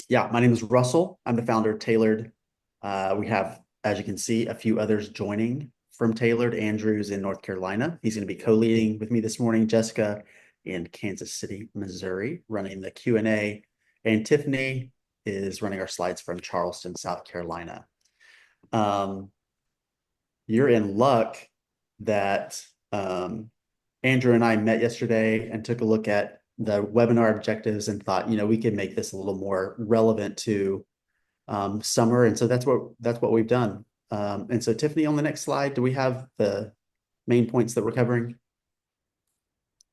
Yeah, my name is Russell. I'm the founder of Tailored. We have, as you can see, a few others joining from Tailored. Andrew's in North Carolina. He's going to be co-leading with me this morning. Jessica in Kansas City, Missouri, running the Q&A. And Tiffany is running our slides from Charleston, South Carolina. You're in luck that Andrew and I met yesterday and took a look at the webinar objectives and thought, we could make this a little more relevant to summer. And so that's what we've done. And so Tiffany, on the next slide, do we have the main points that we're covering?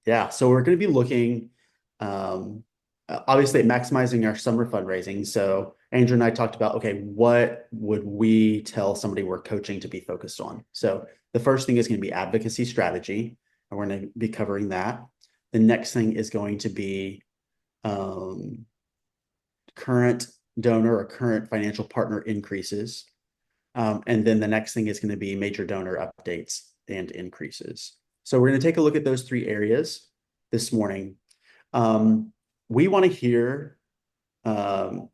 Yeah, so we're going to be looking obviously at maximizing our summer fundraising. So Andrew and I talked about, okay, what would we tell somebody we're coaching to be focused on? So the first thing is going to be advocacy strategy, and we're going to be covering that. The next thing is going to be current donor or current financial partner increases. And then the next thing is going to be major donor updates and increases. So we're going to take a look at those three areas this morning. We want to hear from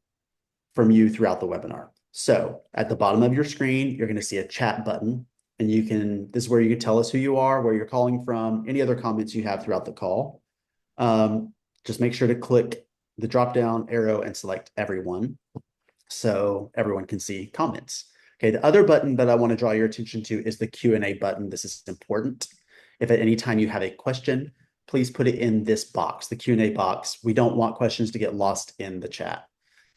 you throughout the webinar. So at the bottom of your screen, you're going to see a chat button, and this is where you can tell us who you are, where you're calling from, any other comments you have throughout the call. Just make sure to click the drop-down arrow and select everyone so everyone can see comments. Okay, the other button that I want to draw your attention to is the Q&A button. This is important. If at any time you have a question, please put it in this box, the Q&A box. We don't want questions to get lost in the chat.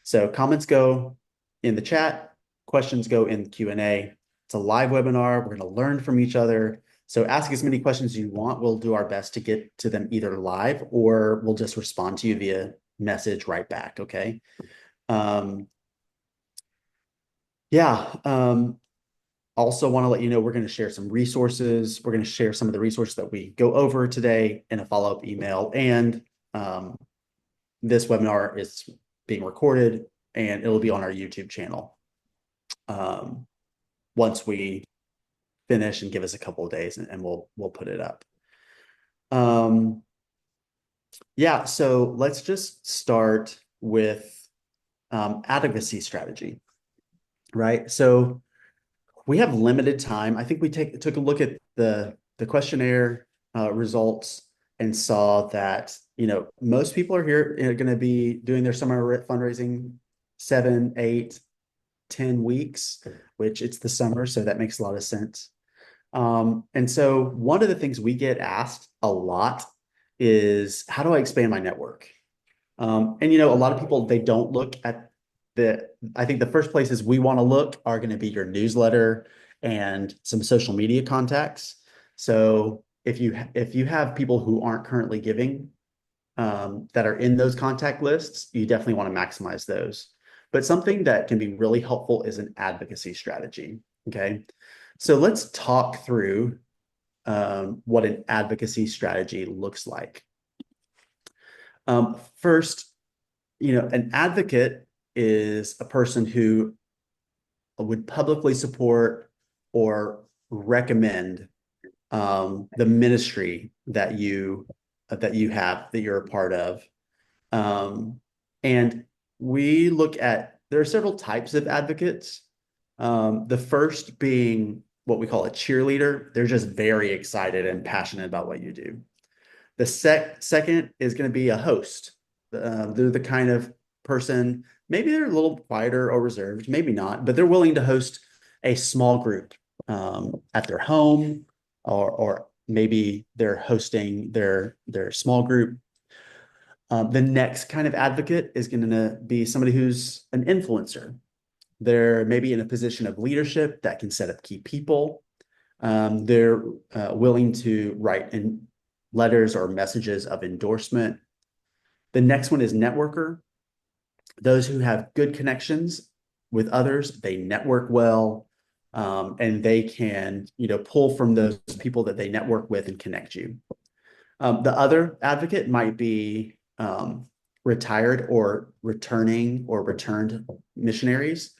So comments go in the chat, questions go in the Q&A. It's a live webinar. We're going to learn from each other. So ask as many questions as you want. We'll do our best to get to them either live or we'll just respond to you via message right back, okay? Also want to let you know we're going to share some resources. We're going to share some of the resources that we go over today in a follow-up email. And this webinar is being recorded and it'll be on our YouTube channel once we finish, and give us a couple of days and we'll put it up. So let's just start with advocacy strategy, right? So we have limited time. I think we took a look at the questionnaire results and saw that, most people are here going to be doing their summer fundraising 7, 8, 10 weeks, which it's the summer, so that makes a lot of sense. And so one of the things we get asked a lot is, how do I expand my network? And a lot of people, they don't look at I think the first places we want to look are going to be your newsletter and some social media contacts. So if you have people who aren't currently giving that are in those contact lists, you definitely want to maximize those. But something that can be really helpful is an advocacy strategy. Okay, so let's talk through what an advocacy strategy looks like. First, an advocate is a person who would publicly support or recommend the ministry that you're a part of. And we look at, there are several types of advocates. The first being what we call a cheerleader. They're just very excited and passionate about what you do. The second is going to be a host. They're the kind of person, maybe they're a little quieter or reserved, maybe not, but they're willing to host a small group at their home, or maybe they're hosting their small group. The next kind of advocate is going to be somebody who's an influencer. They're maybe in a position of leadership that can set up key people. They're willing to write in letters or messages of endorsement. The next one is networker. Those who have good connections with others, they network well, and they can, pull from those people that they network with and connect you. The other advocate might be retired or returning or returned missionaries.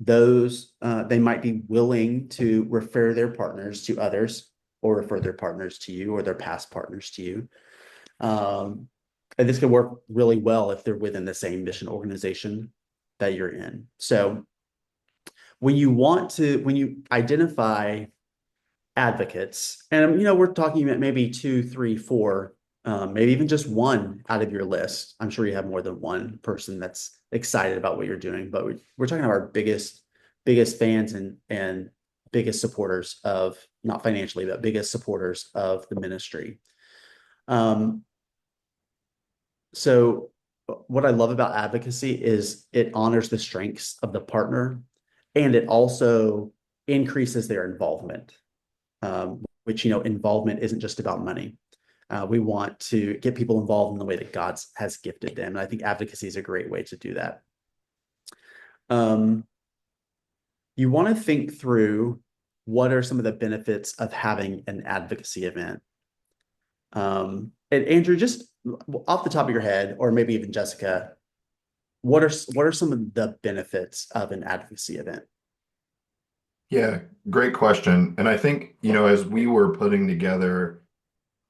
Those, they might be willing to refer their partners to others, or refer their partners to you, or their past partners to you. And this can work really well if they're within the same mission organization. that you're in. So when you identify advocates, and we're talking about maybe two, three, four, maybe even just one out of your list. I'm sure you have more than one person that's excited about what you're doing, but we're talking about our biggest fans and biggest supporters of, not financially, but biggest supporters of the ministry. So what I love about advocacy is it honors the strengths of the partner, and it also increases their involvement, which, involvement isn't just about money. We want to get people involved in the way that God has gifted them. And I think advocacy is a great way to do that. You want to think through what are some of the benefits of having an advocacy event. And Andrew, just off the top of your head, or maybe even Jessica, what are some of the benefits of an advocacy event? Yeah, great question. And I think, as we were putting together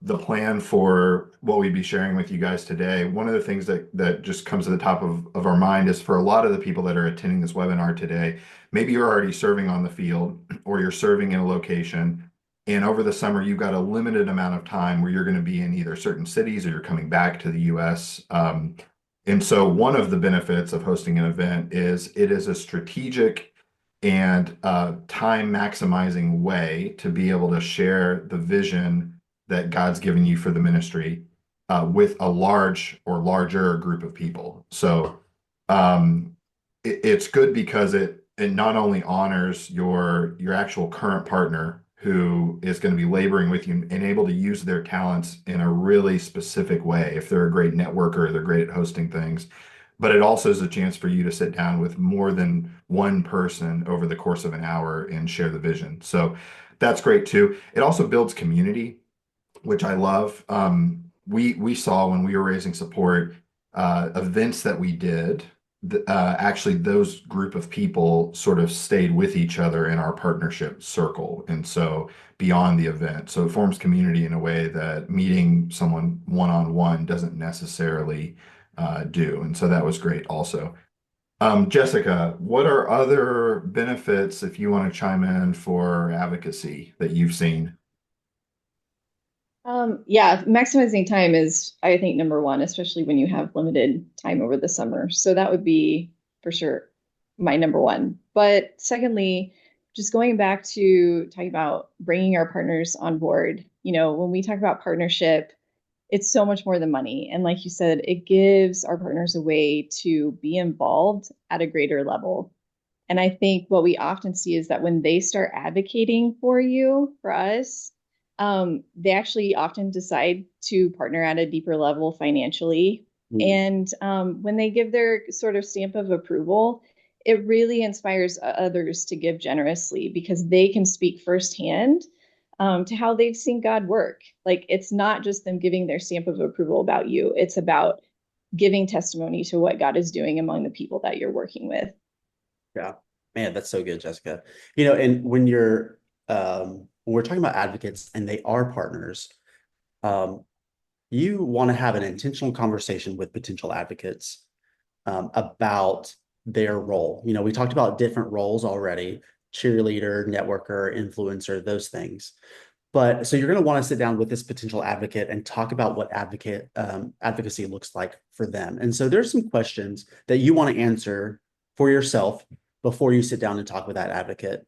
the plan for what we'd be sharing with you guys today, one of the things that just comes to the top of our mind is for a lot of the people that are attending this webinar today, maybe you're already serving on the field or you're serving in a location. And over the summer, you've got a limited amount of time where you're going to be in either certain cities or you're coming back to the US. And so one of the benefits of hosting an event is it is a strategic and time maximizing way to be able to share the vision that God's given you for the ministry with a large or larger group of people. So it's good because it not only honors your actual current partner who is going to be laboring with you and able to use their talents in a really specific way. If they're a great networker, they're great at hosting things, but it also is a chance for you to sit down with more than one person over the course of an hour and share the vision. So that's great too. It also builds community, which I love. We saw when we were raising support events that we did. Actually, those group of people sort of stayed with each other in our partnership circle, and so beyond the event, so it forms community in a way that meeting someone one-on-one doesn't necessarily do, and so that was great also. Jessica, what are other benefits, if you want to chime in, for advocacy that you've seen? Yeah, maximizing time is, I think, number one, especially when you have limited time over the summer. So that would be for sure my number one. But secondly, just going back to talking about bringing our partners on board, when we talk about partnership, it's so much more than money. And like you said, it gives our partners a way to be involved at a greater level. And I think what we often see is that when they start advocating for you, for us, they actually often decide to partner at a deeper level financially. Mm. And when they give their sort of stamp of approval, it really inspires others to give generously because they can speak firsthand to how they've seen God work. Like it's not just them giving their stamp of approval about you, it's about giving testimony to what God is doing among the people that you're working with. Yeah, man, that's so good, Jessica. And when we're talking about advocates and they are partners, um, you want to have an intentional conversation with potential advocates about their role. We talked about different roles already: cheerleader, networker, influencer, those things. But so you're going to want to sit down with this potential advocate and talk about what advocacy looks like for them. And so there's some questions that you want to answer for yourself before you sit down and talk with that advocate.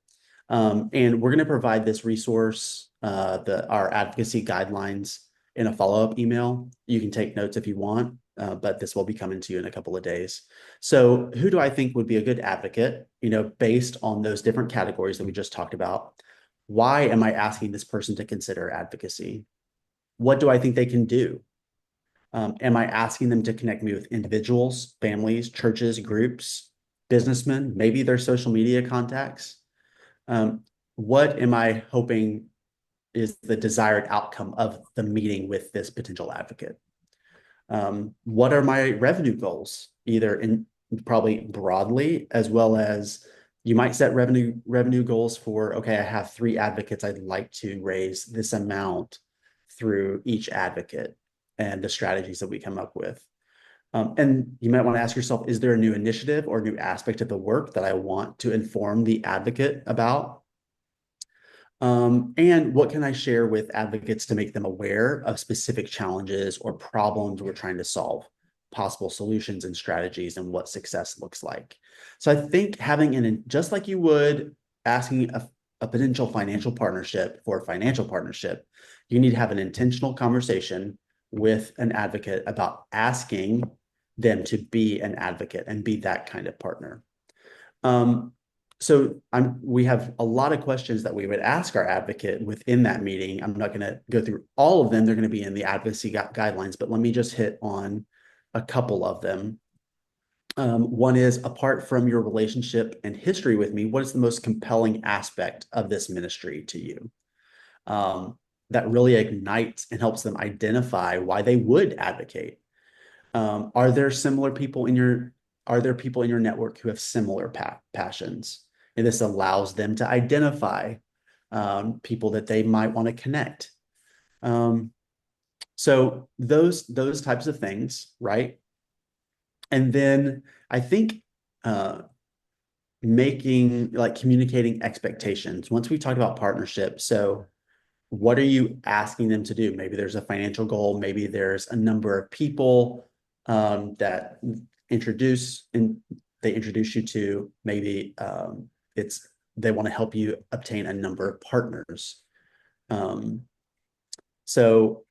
And we're going to provide this resource, our advocacy guidelines, in a follow-up email. You can take notes if you want, but this will be coming to you in a couple of days. So who do I think would be a good advocate, based on those different categories that we just talked about? Why am I asking this person to consider advocacy? What do I think they can do? Am I asking them to connect me with individuals, families, churches, groups, businessmen, maybe their social media contacts? What am I hoping is the desired outcome of the meeting with this potential advocate? What are my revenue goals, either in probably broadly, as well as you might set revenue goals for, okay, I have 3 advocates. I'd like to raise this amount through each advocate and the strategies that we come up with. And you might want to ask yourself, is there a new initiative or new aspect of the work that I want to inform the advocate about? And what can I share with advocates to make them aware of specific challenges or problems we're trying to solve, possible solutions and strategies, and what success looks like? So I think just like you would asking a potential financial partnership for a financial partnership, you need to have an intentional conversation with an advocate about asking them to be an advocate and be that kind of partner. Um, we have a lot of questions that we would ask our advocate within that meeting. I'm not going to go through all of them. They're going to be in the advocacy guidelines, but let me just hit on a couple of them. One is, apart from your relationship and history with me, what is the most compelling aspect of this ministry to you? That really ignites and helps them identify why they would advocate. Are there people in your network who have similar passions? And this allows them to identify people that they might want to connect. So those types of things, right? And then I think communicating expectations. Once we talked about partnership, so what are you asking them to do? Maybe there's a financial goal, maybe there's a number of people that they introduce you to, maybe they want to help you obtain a number of partners. So,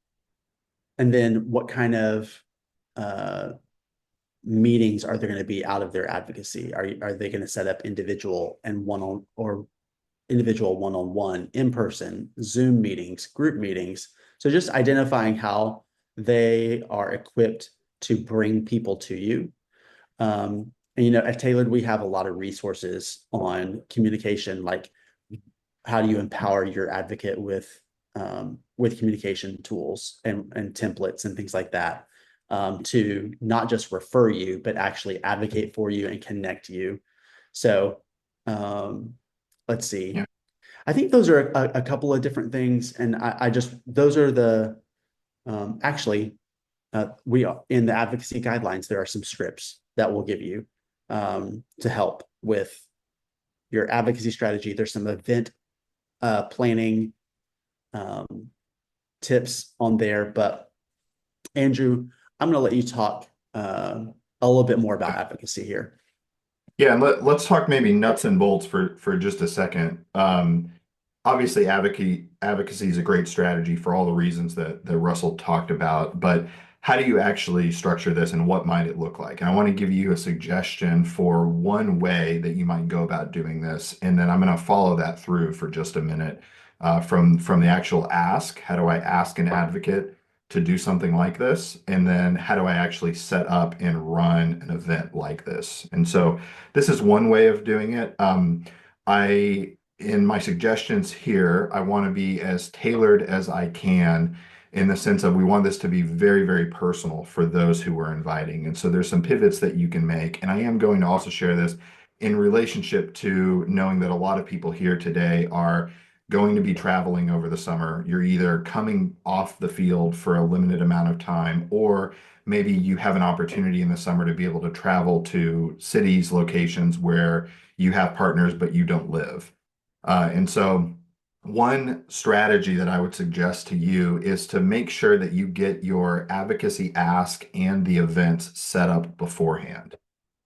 and then what kind of meetings are there going to be out of their advocacy? Are they going to set up individual one-on-one, in-person, Zoom meetings, group meetings? So just identifying how they are equipped to bring people to you. And at Tailored, we have a lot of resources on communication, like how do you empower your advocate with communication tools and templates and things like that, to not just refer you, but actually advocate for you and connect you. So let's see. Yeah. I think those are a couple of different things. And those are in the advocacy guidelines, there are some scripts that we'll give you to help with your advocacy strategy. There's some event planning tips on there, but Andrew, I'm going to let you talk a little bit more about advocacy here. Yeah, and let's talk maybe nuts and bolts for just a second. Obviously, advocacy is a great strategy for all the reasons that Russell talked about, but how do you actually structure this and what might it look like? And I want to give you a suggestion for one way that you might go about doing this, and then I'm going to follow that through for just a minute from the actual ask. How do I ask an advocate to do something like this? And then how do I actually set up and run an event like this? And so this is one way of doing it. In my suggestions here, I want to be as tailored as I can, in the sense of we want this to be very, very personal for those who we're inviting. And so there's some pivots that you can make. And I am going to also share this in relationship to knowing that a lot of people here today are going to be traveling over the summer. You're either coming off the field for a limited amount of time, or maybe you have an opportunity in the summer to be able to travel to cities, locations where you have partners, but you don't live. And so one strategy that I would suggest to you is to make sure that you get your advocacy ask and the events set up beforehand.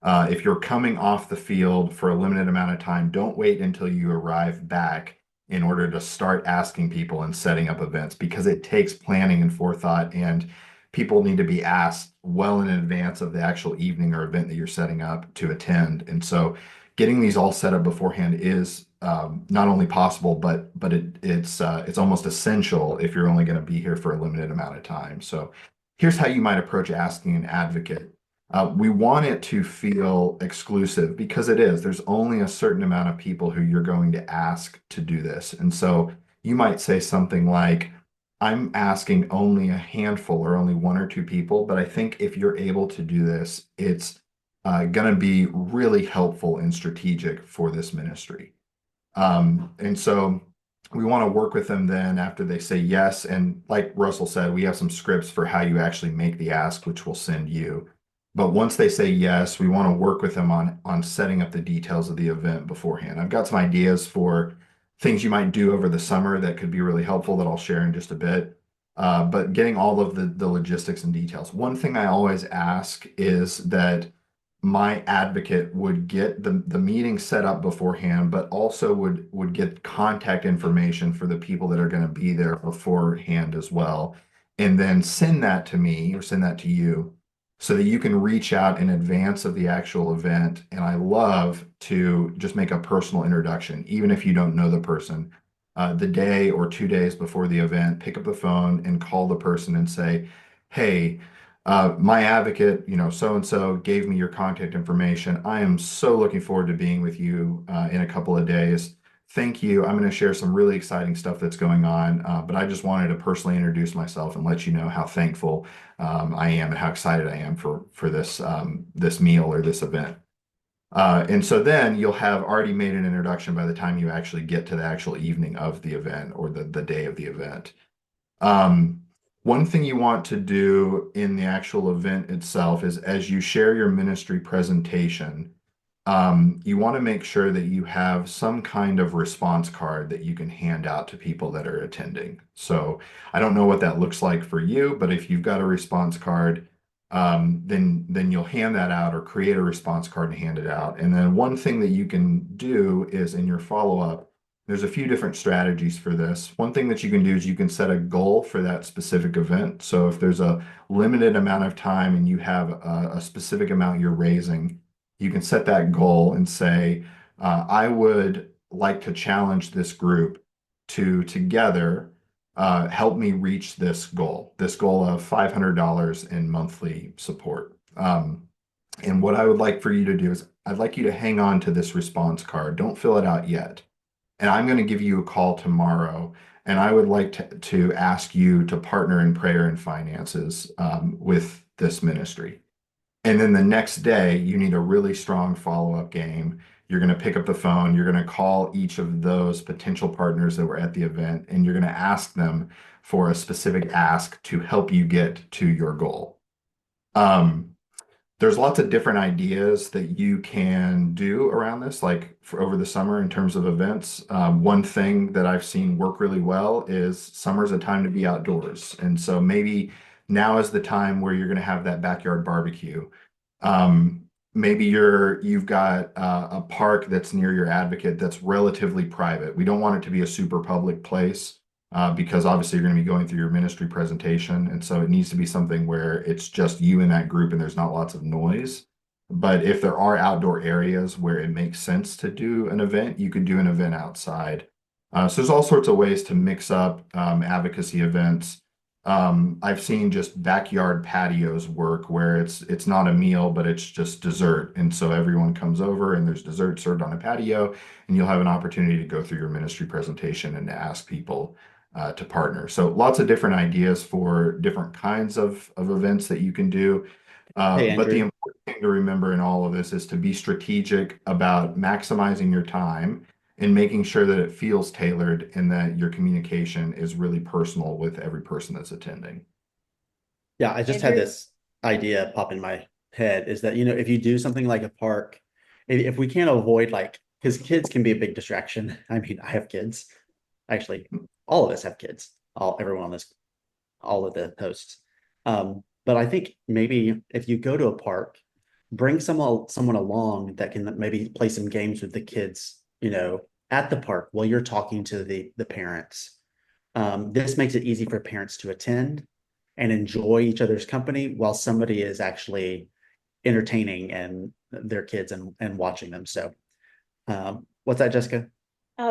If you're coming off the field for a limited amount of time, don't wait until you arrive back in order to start asking people and setting up events, because it takes planning and forethought, and people need to be asked well in advance of the actual evening or event that you're setting up to attend. And so getting these all set up beforehand is not only possible, but it's almost essential if you're only going to be here for a limited amount of time. So here's how you might approach asking an advocate. We want it to feel exclusive, because it is. There's only a certain amount of people who you're going to ask to do this. And so you might say something like, I'm asking only a handful or only one or two people, but I think if you're able to do this, it's going to be really helpful and strategic for this ministry. And so we want to work with them then after they say yes. And like Russell said, we have some scripts for how you actually make the ask, which we'll send you. But once they say yes, we want to work with them on setting up the details of the event beforehand. I've got some ideas for things you might do over the summer that could be really helpful that I'll share in just a bit. But getting all of the logistics and details. One thing I always ask is that my advocate would get the meeting set up beforehand, but also would get contact information for the people that are going to be there beforehand as well, and then send that to me or send that to you so that you can reach out in advance of the actual event. And I love to just make a personal introduction, even if you don't know the person. The day or 2 days before the event, pick up the phone and call the person and say, hey, my advocate, so and so gave me your contact information. I am so looking forward to being with you in a couple of days. Thank you. I'm going to share some really exciting stuff that's going on, but I just wanted to personally introduce myself and let you know how thankful I am and how excited I am for this meal or this event. And so then you'll have already made an introduction by the time you actually get to the actual evening of the event or the day of the event. Um, One thing you want to do in the actual event itself is as you share your ministry presentation, you want to make sure that you have some kind of response card that you can hand out to people that are attending. So I don't know what that looks like for you, but if you've got a response card, then you'll hand that out or create a response card and hand it out. And then one thing that you can do is in your follow-up, there's a few different strategies for this. One thing that you can do is you can set a goal for that specific event. So if there's a limited amount of time and you have a specific amount you're raising, you can set that goal and say, I would like to challenge this group to together help me reach this goal of $500 in monthly support. And what I would like for you to do is I'd like you to hang on to this response card. Don't fill it out yet. And I'm going to give you a call tomorrow. And I would like to ask you to partner in prayer and finances with this ministry. And then the next day, you need a really strong follow-up game. You're going to pick up the phone. You're going to call each of those potential partners that were at the event, and you're going to ask them for a specific ask to help you get to your goal. There's lots of different ideas that you can do around this, like for over the summer in terms of events. One thing that I've seen work really well is summer's a time to be outdoors. And so maybe now is the time where you're going to have that backyard barbecue. Maybe you've got a park that's near your advocate that's relatively private. We don't want it to be a super public place because obviously you're going to be going through your ministry presentation. And so it needs to be something where it's just you in that group and there's not lots of noise. But if there are outdoor areas where it makes sense to do an event, you could do an event outside. So there's all sorts of ways to mix up advocacy events. I've seen just backyard patios work where it's not a meal, but it's just dessert. And so everyone comes over and there's dessert served on a patio, and you'll have an opportunity to go through your ministry presentation and to ask people to partner. So lots of different ideas for different kinds of events that you can do. Hey, But the Andrew. important thing to remember in all of this is to be strategic about maximizing your time and making sure that it feels tailored and that your communication is really personal with every person that's attending. Yeah, I just had Andrew, this idea pop in my head is that, if you do something like a park, if we can't avoid because kids can be a big distraction. I mean, I have kids. Actually, all of us have kids. Everyone on this, all of the hosts. But I think maybe if you go to a park, bring someone along that can maybe play some games with the kids, at the park while you're talking to the parents. This makes it easy for parents to attend and enjoy each other's company while somebody is actually entertaining and their kids and watching them. So, what's that, Jessica?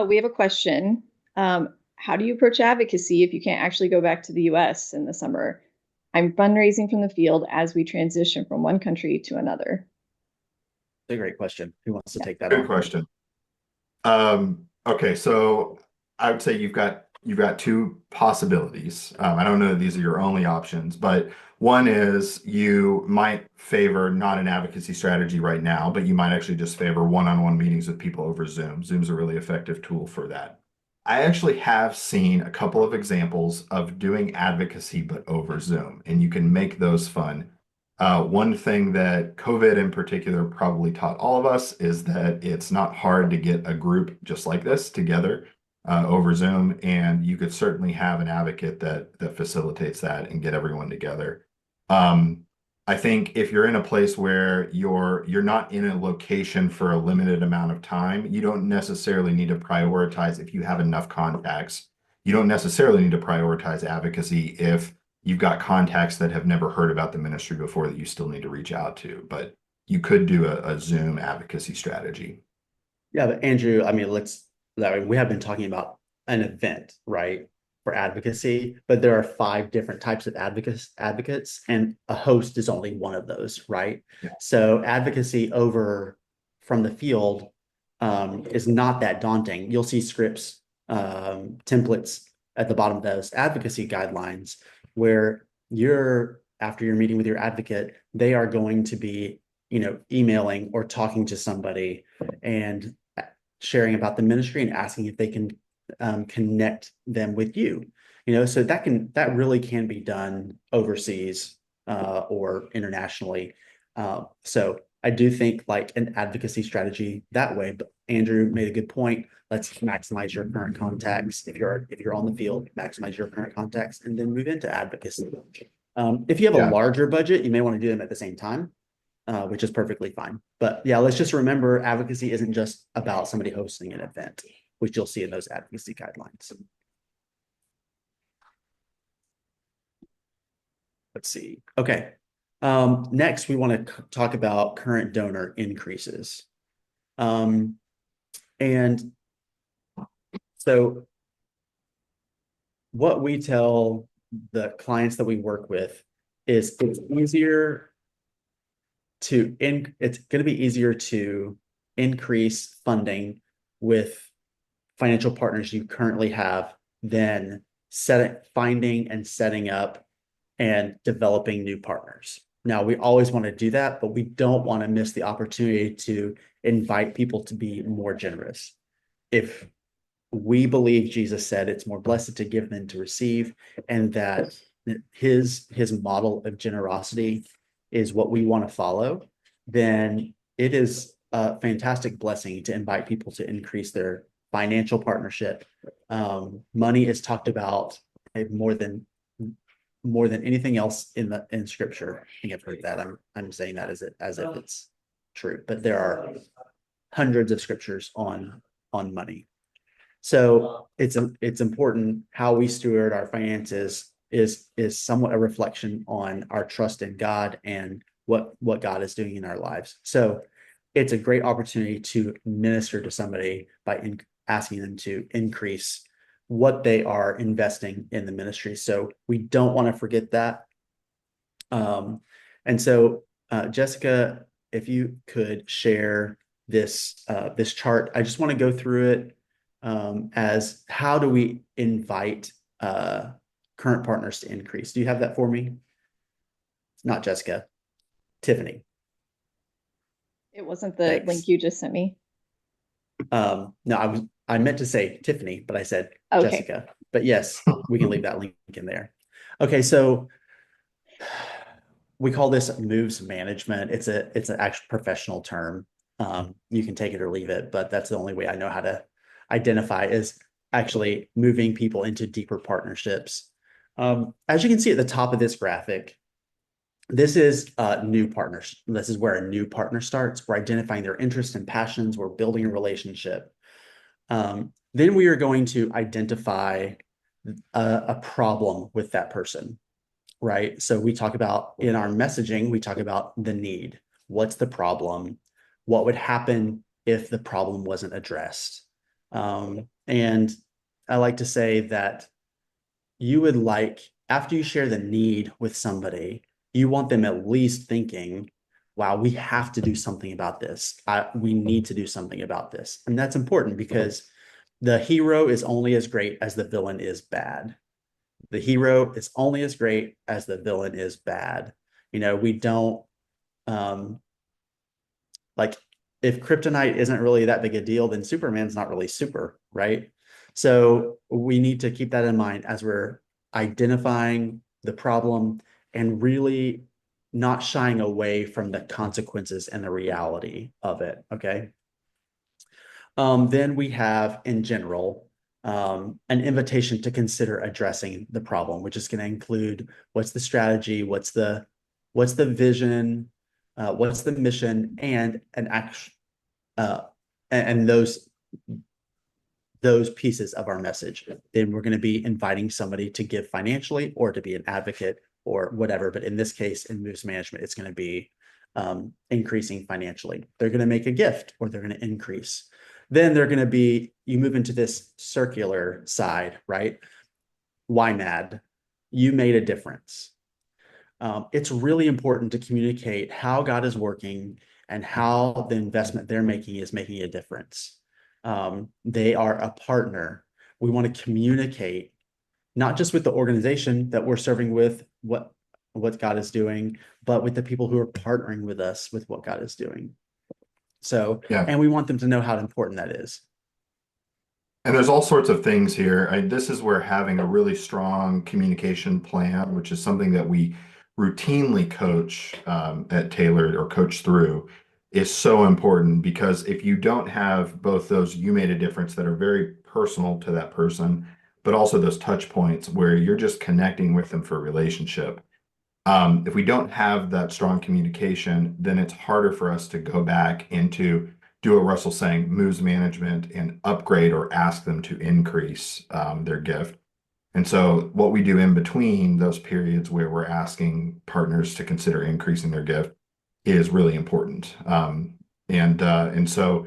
we have a question. How do you approach advocacy if you can't actually go back to the US in the summer? I'm fundraising from the field as we transition from one country to another. It's a great question. Who wants to Yeah. take that Good on? question. Okay, so I would say you've got two possibilities. I don't know that these are your only options, but one is you might favor not an advocacy strategy right now, but you might actually just favor one-on-one meetings with people over Zoom. Zoom's a really effective tool for that. I actually have seen a couple of examples of doing advocacy but over Zoom, and you can make those fun. One thing that COVID in particular probably taught all of us is that it's not hard to get a group just like this together over Zoom, and you could certainly have an advocate that facilitates that and get everyone together. Um, I think if you're in a place where you're not in a location for a limited amount of time, you don't necessarily need to prioritize if you have enough contacts. You don't necessarily need to prioritize advocacy if you've got contacts that have never heard about the ministry before that you still need to reach out to, but you could do a Zoom advocacy strategy. Yeah, but Andrew, I mean, we have been talking about an event, right, for advocacy, but there are 5 different types of advocates, and a host is only one of those, right? Yeah. So advocacy over from the field is not that daunting. You'll see scripts, templates at the bottom of those advocacy guidelines where after you're meeting with your advocate, they are going to be, emailing or talking to somebody and sharing about the ministry and asking if they can connect them with you. So that really can be done overseas or internationally. So I do think like an advocacy strategy that way. But Andrew made a good point. Let's maximize your current contacts. If you're on the field, maximize your current contacts and then move into advocacy. If you have a Yeah. larger budget, you may want to do them at the same time, which is perfectly fine. But yeah, let's just remember advocacy isn't just about somebody hosting an event, which you'll see in those advocacy guidelines. Let's see. Okay. Next, we want to talk about current donor increases. And so what we tell the clients that we work with is it's going to be easier to increase funding with financial partners you currently have than finding and setting up and developing new partners. Now, we always want to do that, but we don't want to miss the opportunity to invite people to be more generous. If we believe Jesus said it's more blessed to give than to receive, and that his model of generosity is what we want to follow, then it is a fantastic blessing to invite people to increase their financial partnership. Money is talked about more than anything else in scripture. I think I've heard that. I'm saying that as if it's true, but there are hundreds of scriptures on money. So it's important how we steward our finances is somewhat a reflection on our trust in God and what God is doing in our lives. So it's a great opportunity to minister to somebody by asking them to increase what they are investing in the ministry. So we don't want to forget that. And so Jessica, if you could share this chart, I just want to go through it as how do we invite current partners to increase? Do you have that for me? It's not Jessica, Tiffany. It wasn't the Thanks. link you just sent me. No, I meant to say Tiffany, but I said Okay. Jessica. But yes, we can leave that link in there. Okay, so we call this moves management. It's an actual professional term. You can take it or leave it, but that's the only way I know how to identify is actually moving people into deeper partnerships. As you can see at the top of this graphic, this is new partners. This is where a new partner starts. We're identifying their interests and passions. We're building a relationship. Then we are going to identify a problem with that person, right? So we talk about in our messaging, we talk about the need. What's the problem? What would happen if the problem wasn't addressed? And I like to say that you would like, after you share the need with somebody, you want them at least thinking, wow, we have to do something about this. We need to do something about this. And that's important because the hero is only as great as the villain is bad. The hero is only as great as the villain is bad. We don't like if kryptonite isn't really that big a deal, then Superman's not really super, right? So we need to keep that in mind as we're identifying the problem and really not shying away from the consequences and the reality of it. Okay. Then we have, in general, an invitation to consider addressing the problem, which is going to include what's the strategy, what's the vision, what's the mission, and an action, and those pieces of our message. Then we're going to be inviting somebody to give financially or to be an advocate or whatever. But in this case, in moves management, it's going to be increasing financially. They're going to make a gift or they're going to increase. Then they're going to be, you move into this circular side, right? Why mad? You made a difference. It's really important to communicate how God is working and how the investment they're making is making a difference. They are a partner. We want to communicate not just with the organization that we're serving with what God is doing, but with the people who are partnering with us with what God is doing. So, Yeah. and we want them to know how important that is. And there's all sorts of things here. This is where having a really strong communication plan, which is something that we routinely coach at Tailored or coach through, is so important, because if you don't have both those you made a difference that are very personal to that person, but also those touch points where you're just connecting with them for a relationship. If we don't have that strong communication, then it's harder for us to go back into do what Russell's saying, moves management, and upgrade or ask them to increase their gift. And so what we do in between those periods where we're asking partners to consider increasing their gift is really important. And so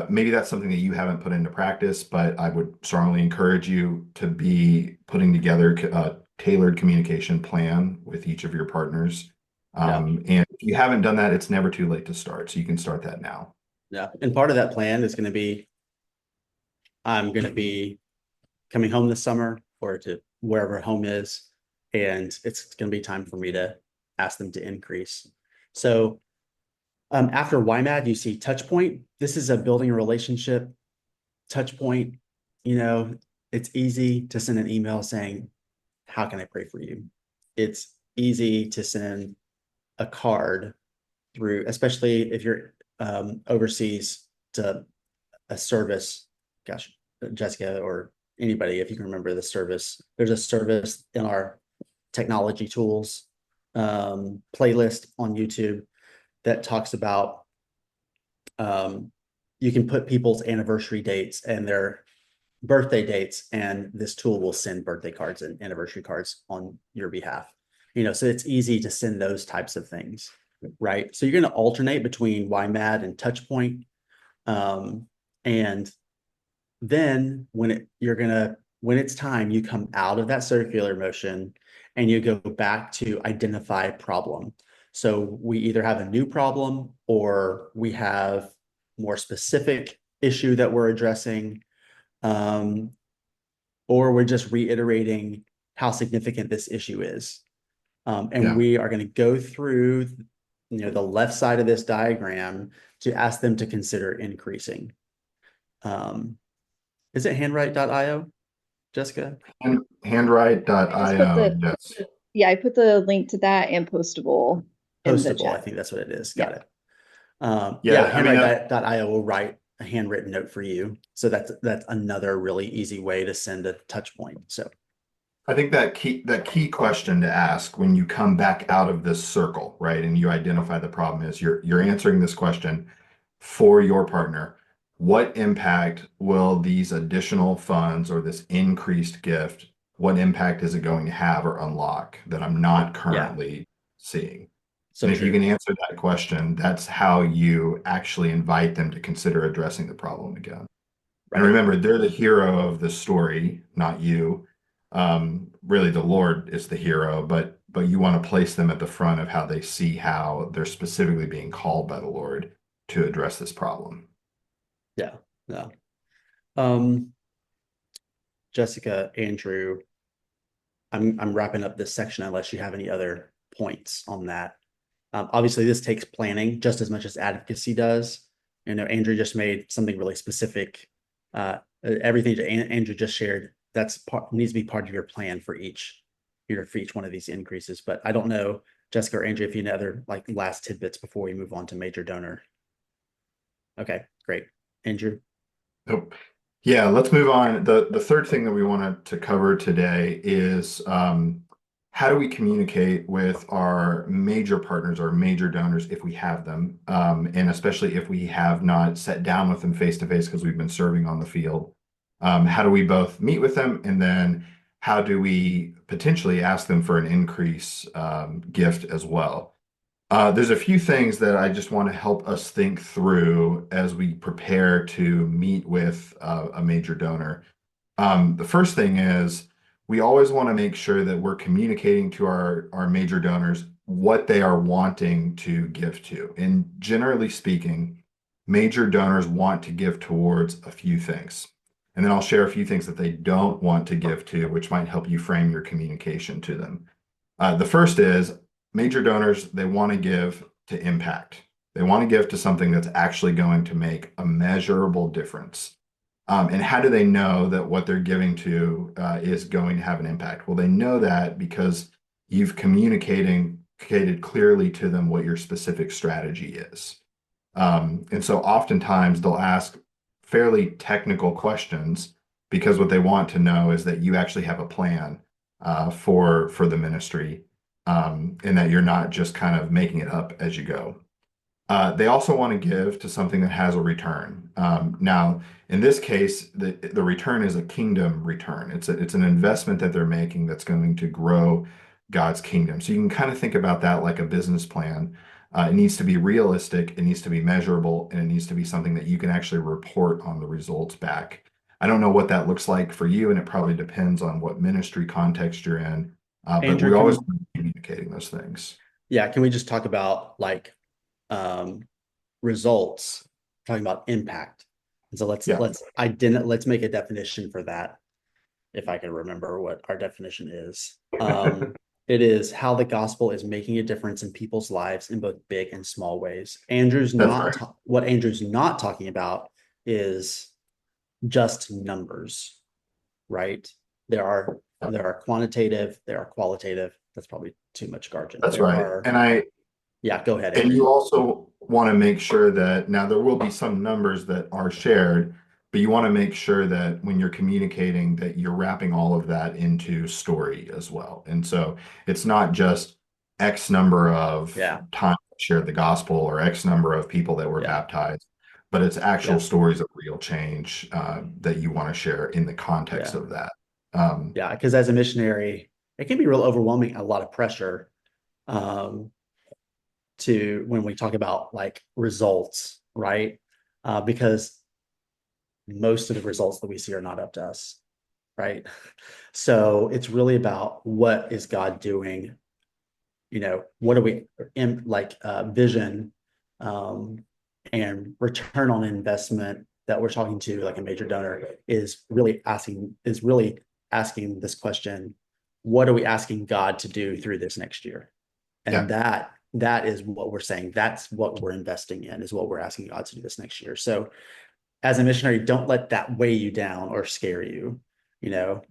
maybe that's something that you haven't put into practice, but I would strongly encourage you to be putting together a tailored communication plan with each of your partners. And if you haven't done that, it's never too late to start. So you can start that now. Yeah. And part of that plan is going to be, I'm going to be coming home this summer or to wherever home is, and it's going to be time for me to ask them to increase. So after YMAD, you see touch point. This is a building a relationship touch point. It's easy to send an email saying, how can I pray for you? It's easy to send a card through, especially if you're overseas, to a service. Gosh, Jessica or anybody, if you can remember the service, there's a service in our technology tools playlist on YouTube that talks about you can put people's anniversary dates and their birthday dates, and this tool will send birthday cards and anniversary cards on your behalf. So it's easy to send those types of things, right? So you're going to alternate between YMAD and Touchpoint, and then when it's time, you come out of that circular motion and you go back to identify problem. So we either have a new problem or we have more specific issue that we're addressing, or we're just reiterating how significant this issue is. And we are going to go through, the left side of this diagram to ask them to consider increasing. Is it handwrite.io, Jessica? Handwrite.io. Yes. Yeah, I put the link to that and Postable in the Postable, I chat. think that's what it is. Got it. Yeah, handwrite.io will write a handwritten note for you. So that's another really easy way to send a touch point. So I think that key question to ask when you come back out of this circle, right, and you identify the problem is you're answering this question for your partner. What impact will these additional funds or this increased gift, what impact is it going to have or unlock that I'm not currently seeing? So and if you can answer that question, that's how you actually invite them to consider addressing the problem again. Right. And remember, they're the hero of the story, not you. Really, the Lord is the hero, but you want to place them at the front of how they see how they're specifically being called by the Lord to address this problem. Yeah. Jessica, Andrew, I'm wrapping up this section unless you have any other points on that. Obviously, this takes planning just as much as advocacy does. Andrew just made something really specific. Everything Andrew just shared, needs to be part of your plan for each one of these increases. But I don't know, Jessica or Andrew, if you know other like last tidbits before we move on to major donor. Okay, great. Andrew. Nope. Yeah, let's move on. The third thing that we wanted to cover today is how do we communicate with our major partners or major donors if we have them, and especially if we have not sat down with them face to face because we've been serving on the field. How do we both meet with them, and then how do we potentially ask them for an increase gift as well? There's a few things that I just want to help us think through as we prepare to meet with a major donor. The first thing is we always want to make sure that we're communicating to our major donors what they are wanting to give to. And generally speaking, major donors want to give towards a few things. And then I'll share a few things that they don't want to give to, which might help you frame your communication to them. The first is major donors, they want to give to impact. They want to give to something that's actually going to make a measurable difference. And how do they know that what they're giving to is going to have an impact? Well, they know that because you've communicated clearly to them what your specific strategy is. And so oftentimes they'll ask fairly technical questions because what they want to know is that you actually have a plan for the ministry, and that you're not just kind of making it up as you go. They also want to give to something that has a return. Now, in this case, the return is a kingdom return. It's an investment that they're making that's going to grow God's kingdom. So you can kind of think about that like a business plan. It needs to be realistic, it needs to be measurable, and it needs to be something that you can actually report on the results back. I don't know what that looks like for you, and it probably depends on what ministry context you're in. But Andrew, we always communicating those things. yeah, can we just talk about like results, talking about impact? And so let's Yeah, let's make a definition for that, if I can remember what our definition is. It is how the gospel is making a difference in people's lives in both big and small ways. that's right. What Andrew's not talking about is just numbers, right? There are quantitative, there are qualitative. That's probably too much jargon. That's There right. are, And yeah, go ahead, and Andrew. you also want to make sure that now there will be some numbers that are shared, but you want to make sure that when you're communicating that you're wrapping all of that into story as well. And so it's not just X number of Yeah, times shared the gospel or X number of people that were yeah, baptized, but it's actual yeah, stories of real change that you want to share in the context yeah, of that. Um, yeah. Because as a missionary, it can be real overwhelming, a lot of pressure um, to when we talk about like results, right? Because most of the results that we see are not up to us, right? So it's really about what is God doing? What do we in like vision and return on investment that we're talking to like a major donor is really asking this question: what are we asking God to do through this next year? And yeah, that is what we're saying. That's what we're investing in, is what we're asking God to do this next year. So as a missionary, don't let that weigh you down or scare you. You know,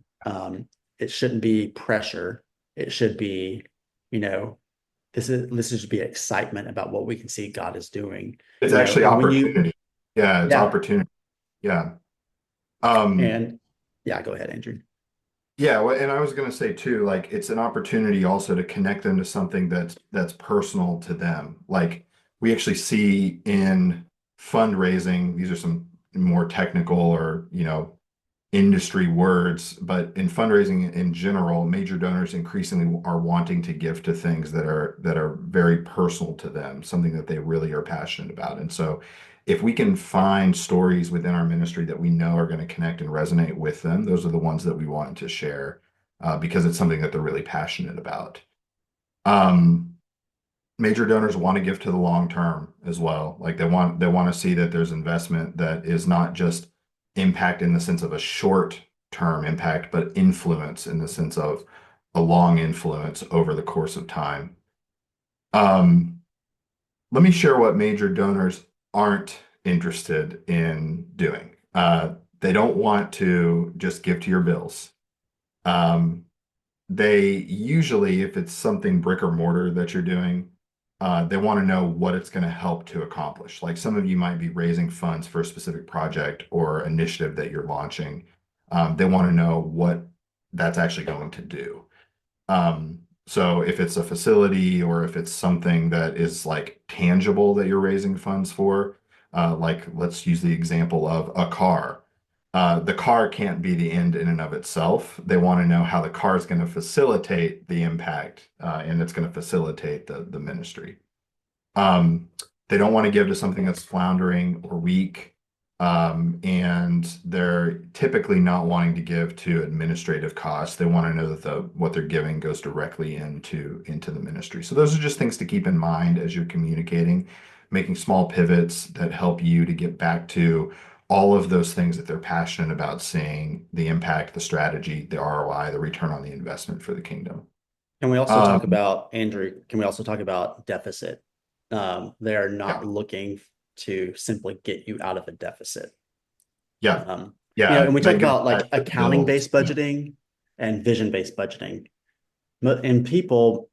it shouldn't be pressure. It should be, you know, this should be excitement about what we can see God is doing. it's actually And when you, opportunity. Yeah, it's yeah, opportunity. Yeah. Um, and yeah, go ahead, Andrew. Yeah, well, and I was going to say too, like it's an opportunity also to connect them to something that's personal to them. Like we actually see in fundraising, these are some more technical or, industry words, but in fundraising in general, major donors increasingly are wanting to give to things that are very personal to them, something that they really are passionate about. And so if we can find stories within our ministry that we know are going to connect and resonate with them, those are the ones that we want to share because it's something that they're really passionate about. Um, Major donors want to give to the long term as well. Like they want to see that there's investment that is not just impact in the sense of a short term impact, but influence in the sense of a long influence over the course of time. Um, Let me share what major donors aren't interested in doing. They don't want to just give to your bills. Um, they usually, if it's something brick or mortar that you're doing, they want to know what it's going to help to accomplish. Like some of you might be raising funds for a specific project or initiative that you're launching. They want to know what that's actually going to do. So if it's a facility or if it's something that is like tangible that you're raising funds for, like let's use the example of a car. The car can't be the end in and of itself. They want to know how the car is going to facilitate the impact, and it's going to facilitate the ministry. Um, they don't want to give to something that's floundering or weak. And they're typically not wanting to give to administrative costs. They want to know that what they're giving goes directly into the ministry. So those are just things to keep in mind as you're communicating, making small pivots that help you to get back to all of those things that they're passionate about seeing, the impact, the strategy, the ROI, the return on the investment for the kingdom. Can we also talk Um, about, Andrew, can we also talk about deficit? They are yeah, not looking to simply get you out of a deficit. yeah, Um, yeah. and we talk That goes about like back to accounting-based builds. Yeah, budgeting and vision-based budgeting. And people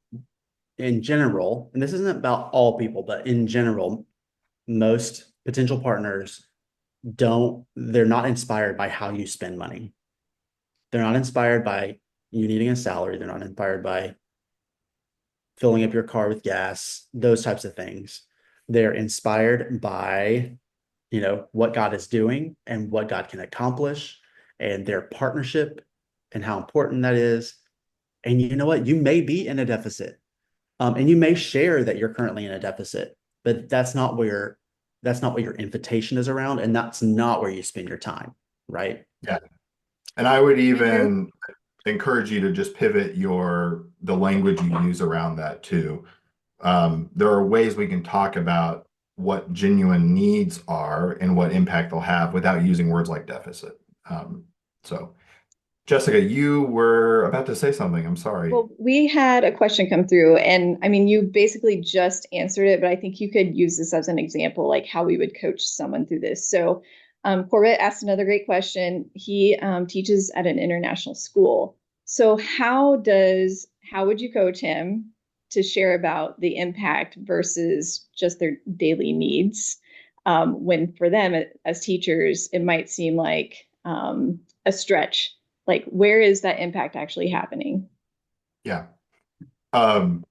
in general, and this isn't about all people, but in general, most potential partners they're not inspired by how you spend money. They're not inspired by you needing a salary. They're not inspired by filling up your car with gas, those types of things. They're inspired by, what God is doing and what God can accomplish and their partnership and how important that is. And you know what? You may be in a deficit. And you may share that you're currently in a deficit, but that's not what your invitation is around, and that's not where you spend your time, right? yeah. And I would Andrew? even encourage you to just pivot the language you use around that too. There are ways we can talk about what genuine needs are and what impact they'll have without using words like deficit. So, Jessica, you were about to say something. I'm sorry. Well, we had a question come through, and I mean, you basically just answered it, but I think you could use this as an example, like how we would coach someone through this. So, Corbett asked another great question. He teaches at an international school. So, how would you coach him to share about the impact versus just their daily needs? When for them as teachers, it might seem like a stretch. Like, where is that impact actually happening? Yeah. Um,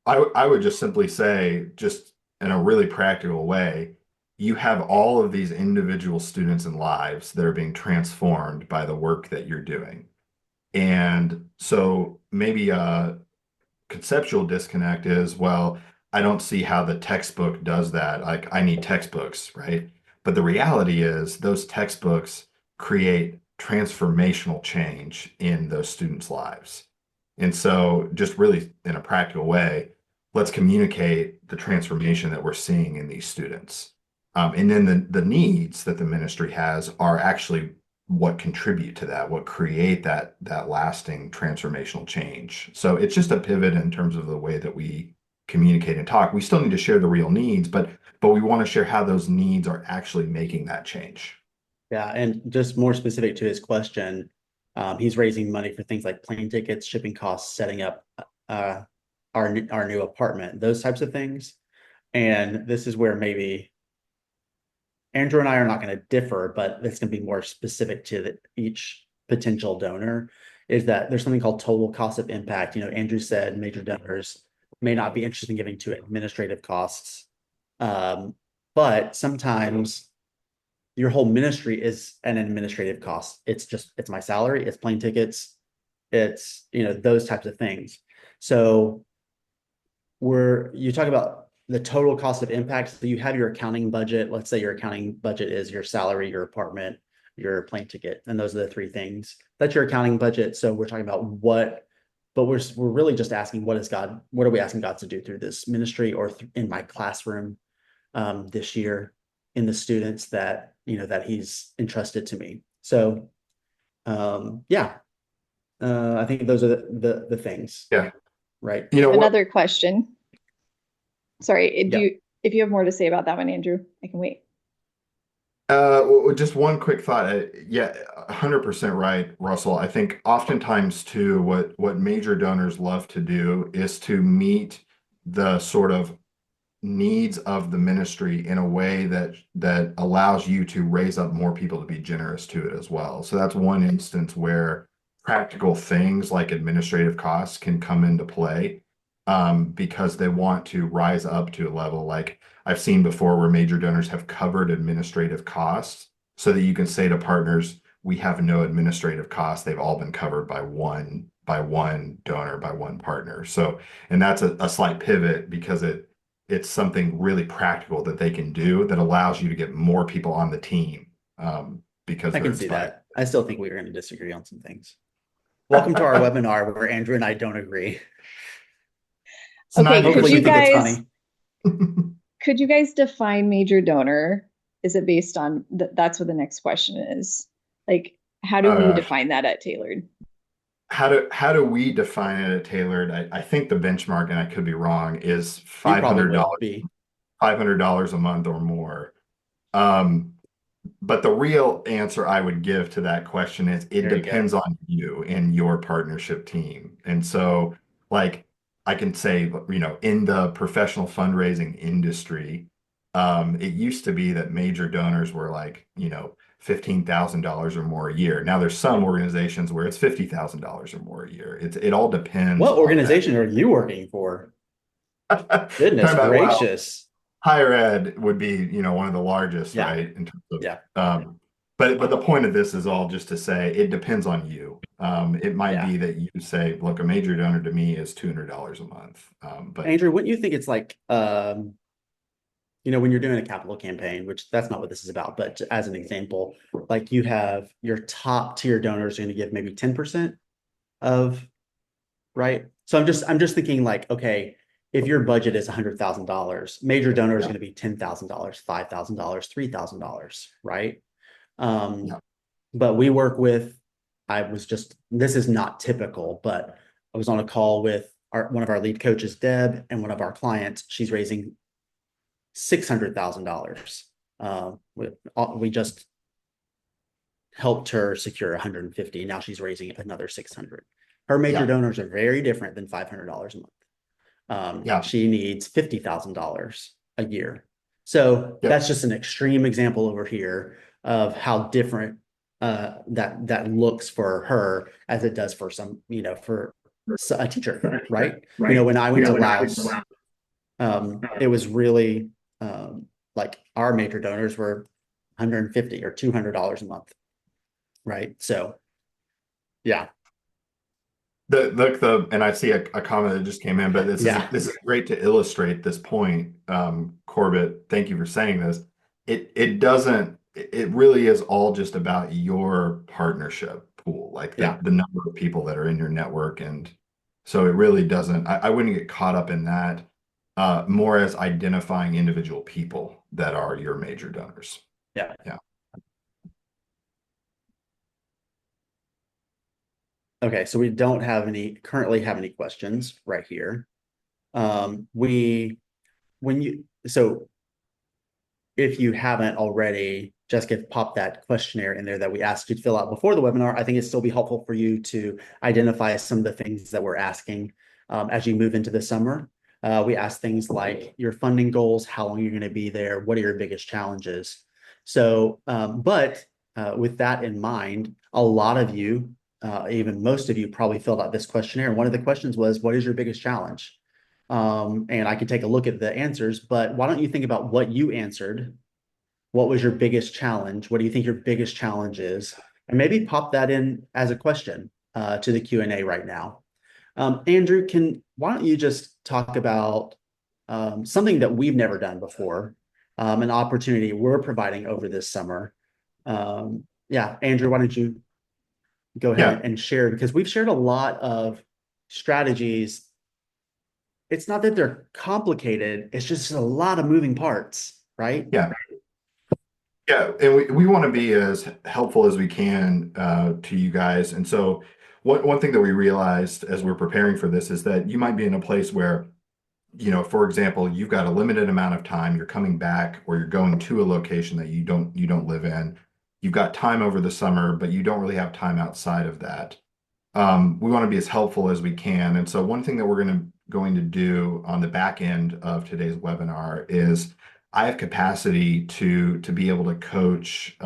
I would just simply say, just in a really practical way, you have all of these individual students and lives that are being transformed by the work that you're doing. And so maybe a conceptual disconnect is, well, I don't see how the textbook does that. Like, I need textbooks, right? But the reality is, those textbooks create transformational change in those students' lives. And so, just really in a practical way, let's communicate the transformation that we're seeing in these students. And then the needs that the ministry has are actually what contribute to that, what create that lasting transformational change. So it's just a pivot in terms of the way that we communicate and talk. We still need to share the real needs, but we want to share how those needs are actually making that change. Yeah, and just more specific to his question, he's raising money for things like plane tickets, shipping costs, setting up uh, our new apartment, those types of things. And this is where maybe Andrew and I are not going to differ, but it's going to be more specific to each potential donor. Is that there's something called total cost of impact. Andrew said major donors may not be interested in giving to administrative costs, um, but sometimes your whole ministry is an administrative cost. It's my salary, it's plane tickets, it's those types of things. So you talk about the total cost of impact. So you have your accounting budget. Let's say your accounting budget is your salary, your apartment, your plane ticket, and those are the three things. That's your accounting budget. So we're talking about but we're really just asking what are we asking God to do through this ministry or in my classroom this year in the students that he's entrusted to me. So yeah, I think those are the things, Yeah. right? You I know have what? another question. Sorry, Yeah. if you have more to say about that one, Andrew, I can wait. Just one quick thought. Yeah, 100% right, Russell. I think oftentimes too, what major donors love to do is to meet the sort of needs of the ministry in a way that allows you to raise up more people to be generous to it as well. So that's one instance where practical things like administrative costs can come into play, because they want to rise up to a level like I've seen before where major donors have covered administrative costs so that you can say to partners, we have no administrative costs. They've all been covered by one donor, by one partner. So, and that's a slight pivot because it's something really practical that they can do that allows you to get more people on the team, because I they're can see inspired. that. I still think we're going to disagree on some things. Welcome to our webinar where Andrew and I don't agree. It's Okay, not Hopefully you think it's funny. could you guys define major donor? Is it based on that's what the next question is. Like, how do we define that at Tailored? How do we define it at Tailored? I think the benchmark, and I could be wrong, is You probably $500, would be. $500 a month or more. Um, but the real answer I would give to that question is it There you go. depends on you and your partnership team. And so, like, I can say, in the professional fundraising industry, it used to be that major donors were like, $15,000 or more a year. Now there's some organizations where it's $50,000 or more a year. It all depends What on organization are you working for? that. Goodness Talking about, well, gracious. higher ed would be, one of the largest, Yeah. right? In terms of, Yeah. but the point of this is all just to say it depends on you. It might Yeah. be that you say, look, a major donor to me is $200 a month. But Andrew, wouldn't you think it's like, when you're doing a capital campaign, which that's not what this is about, but as an example, like you have your top tier donors are going to give maybe 10% of, right? So I'm just thinking like, okay, if your budget is $100,000, major donor is Yeah. going to be $10,000, $5,000, $3,000, right? Yeah. But we work with, this is not typical, but I was on a call with one of our lead coaches, Deb, and one of our clients. She's raising $600,000. We just helped her secure 150. Now she's raising another 600. Her major donors are very different than $500 a month. She needs $50,000 a year. So that's just an extreme example over here of how different that looks for her as it does for some, for a teacher, right? When I went to Laos, it was really like our major donors were $150 or $200 a month, right? So, yeah. And I see a comment that just came in, but this is great to illustrate this point. Corbett, thank you for saying this. It really is all just about your partnership pool, like the number of people that are in your network. And so it really doesn't, I wouldn't get caught up in that, more as identifying individual people that are your major donors. Yeah. Okay, so we don't currently have any questions right here. If you haven't already, Jessica popped that questionnaire in there that we asked you to fill out before the webinar. I think it'd still be helpful for you to identify some of the things that we're asking as you move into the summer. We ask things like your funding goals, how long you're going to be there, what are your biggest challenges. So, but with that in mind, a lot of you, even most of you probably filled out this questionnaire. One of the questions was, what is your biggest challenge? And I could take a look at the answers, but why don't you think about what you answered? What was your biggest challenge? What do you think your biggest challenge is? And maybe pop that in as a question to the Q&A right now. Andrew, why don't you just talk about something that we've never done before, an opportunity we're providing over this summer. Andrew, why don't you go ahead and share, because we've shared a lot of strategies. It's not that they're complicated, it's just a lot of moving parts, right? Yeah. And we want to be as helpful as we can to you guys. And so one thing that we realized as we're preparing for this is that you might be in a place where for example, you've got a limited amount of time, you're coming back or you're going to a location that you don't live in. You've got time over the summer, but you don't really have time outside of that. We want to be as helpful as we can. And so one thing that we're going to do on the back end of today's webinar is I have capacity to be able to coach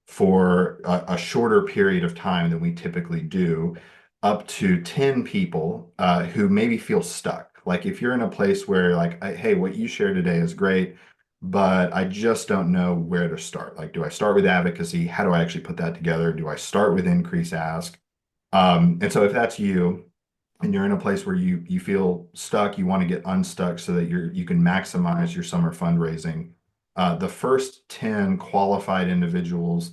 for a shorter period of time than we typically do, up to 10 people who maybe feel stuck. Like if you're in a place where like, hey, what you shared today is great, but I just don't know where to start. Like, do I start with advocacy? How do I actually put that together? Do I start with increase ask? And so if that's you and you're in a place where you feel stuck, you want to get unstuck so that you can maximize your summer fundraising, the first 10 qualified individuals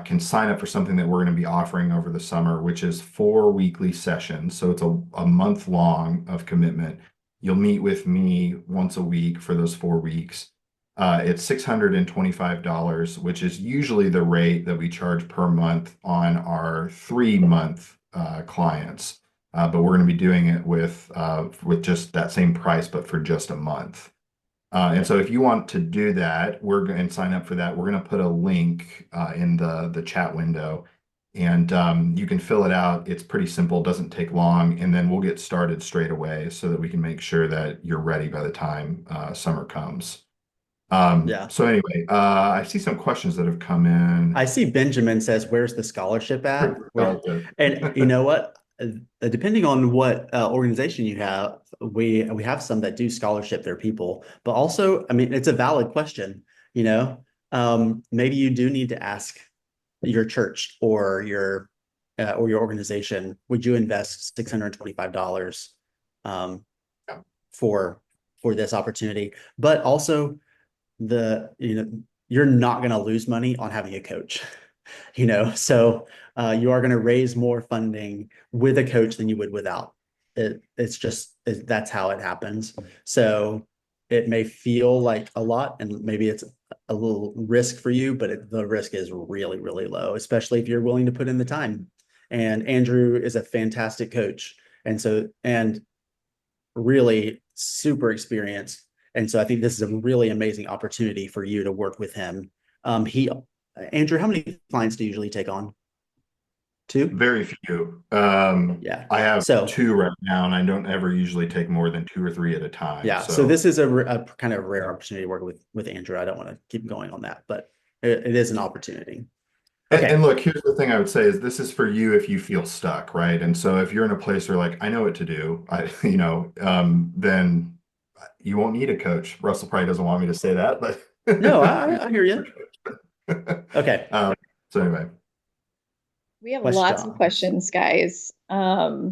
can sign up for something that we're going to be offering over the summer, which is 4 weekly sessions. So it's a month long of commitment. You'll meet with me once a week for those 4 weeks. It's $625, which is usually the rate that we charge per month on our 3-month clients. But we're going to be doing it with just that same price, but for just a month. And so if you want to do that, we're going to sign up for that. We're going to put a link in the chat window, and you can fill it out. It's pretty simple, doesn't take long, and then we'll get started straight away so that we can make sure that you're ready by the time summer comes. Yeah. So anyway, I see some questions that have come in. I see Benjamin says, "Where's the scholarship at?" Relative. And you know what? Depending on what organization you have, we have some that do scholarship their people, but also, I mean, it's a valid question. You know, maybe you do need to ask your church or your organization, would you invest $625 um, Yeah. for this opportunity? But also, you're not going to lose money on having a coach. So you are going to raise more funding with a coach than you would without it. That's how it happens. So it may feel like a lot and maybe it's a little risk for you, but the risk is really, really low, especially if you're willing to put in the time. And Andrew is a fantastic coach. And really super experienced. And so I think this is a really amazing opportunity for you to work with him. Andrew, how many clients do you usually take on? Two? Very few. Yeah. I have So 2 right now, and I don't ever usually take more than 2 or 3 at a time. yeah. So So this is a kind of rare opportunity to work with Andrew. I don't want to keep going on that, but it is an opportunity. And Okay. look, here's the thing I would say is this is for you if you feel stuck, right? And so if you're in a place where like, I know what to do, then you won't need a coach. Russell probably doesn't want me to say that, but No, I hear you. Okay. um, so anyway, We have lots of Questions. questions, guys.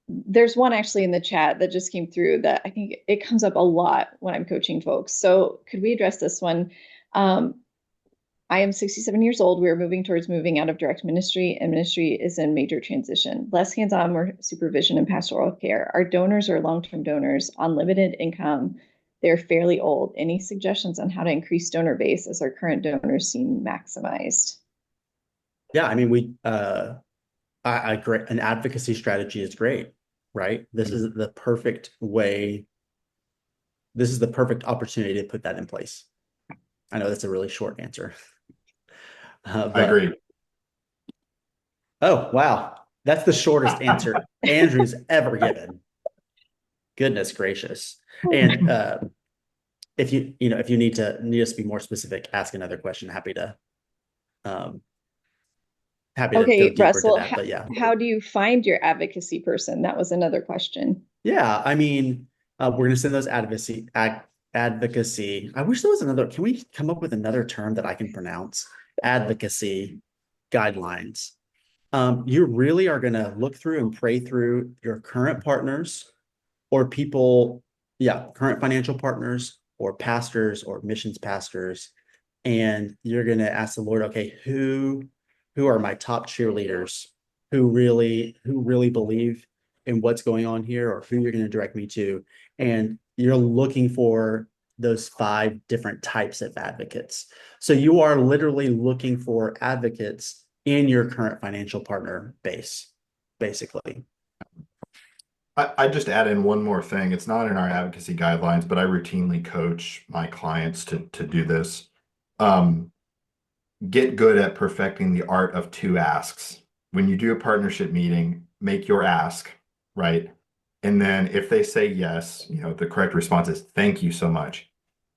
There's one actually in the chat that just came through that I think it comes up a lot when I'm coaching folks. So could we address this one? I am 67 years old. We are moving out of direct ministry, and ministry is in major transition. Less hands-on, more supervision and pastoral care. Our donors are long-term donors on limited income. They're fairly old. Any suggestions on how to increase donor base as our current donors seem maximized? Yeah, I mean, an advocacy strategy is great, right? This is the perfect way. This is the perfect opportunity to put that in place. I know that's a really short answer, I but agree. oh, wow. That's the shortest answer Andrew's ever given. Goodness gracious. And if you need us to be more specific, ask another question. Um, happy to go Okay, deeper into Russell, that. But yeah. how do you find your advocacy person? That was another question. Yeah, I mean, we're gonna send those advocacy. I wish there was another. Can we come up with another term that I can pronounce? Advocacy guidelines. You really are gonna look through and pray through your current partners or people, yeah, current financial partners or pastors or missions pastors, and you're gonna ask the Lord, okay, who are my top cheerleaders who really believe in what's going on here or who you're going to direct me to. And you're looking for those 5 different types of advocates. So you are literally looking for advocates in your current financial partner base, basically. I just add in one more thing. It's not in our advocacy guidelines, but I routinely coach my clients to do this. Um, get good at perfecting the art of two asks. When you do a partnership meeting, make your ask, right? And then if they say yes, the correct response is thank you so much.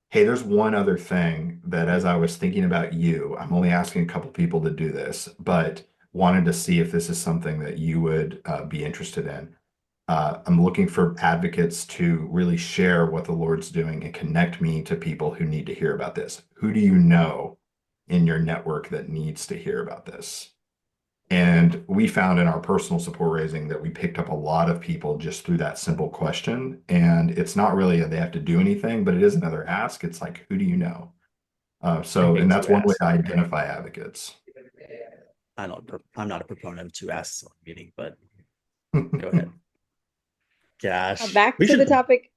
Hey, there's one other thing that as I was thinking about you, I'm only asking a couple people to do this, but wanted to see if this is something that you would be interested in. I'm looking for advocates to really share what the Lord's doing and connect me to people who need to hear about this. Who do you know in your network that needs to hear about this? And we found in our personal support raising that we picked up a lot of people just through that simple question. And it's not really they have to do anything, but it is another ask. It's like, who do you know? I And hate that's to one way ask. to identify advocates. I'm not a proponent of two asks on a meeting, but go ahead. Gosh, Back we to the should topic.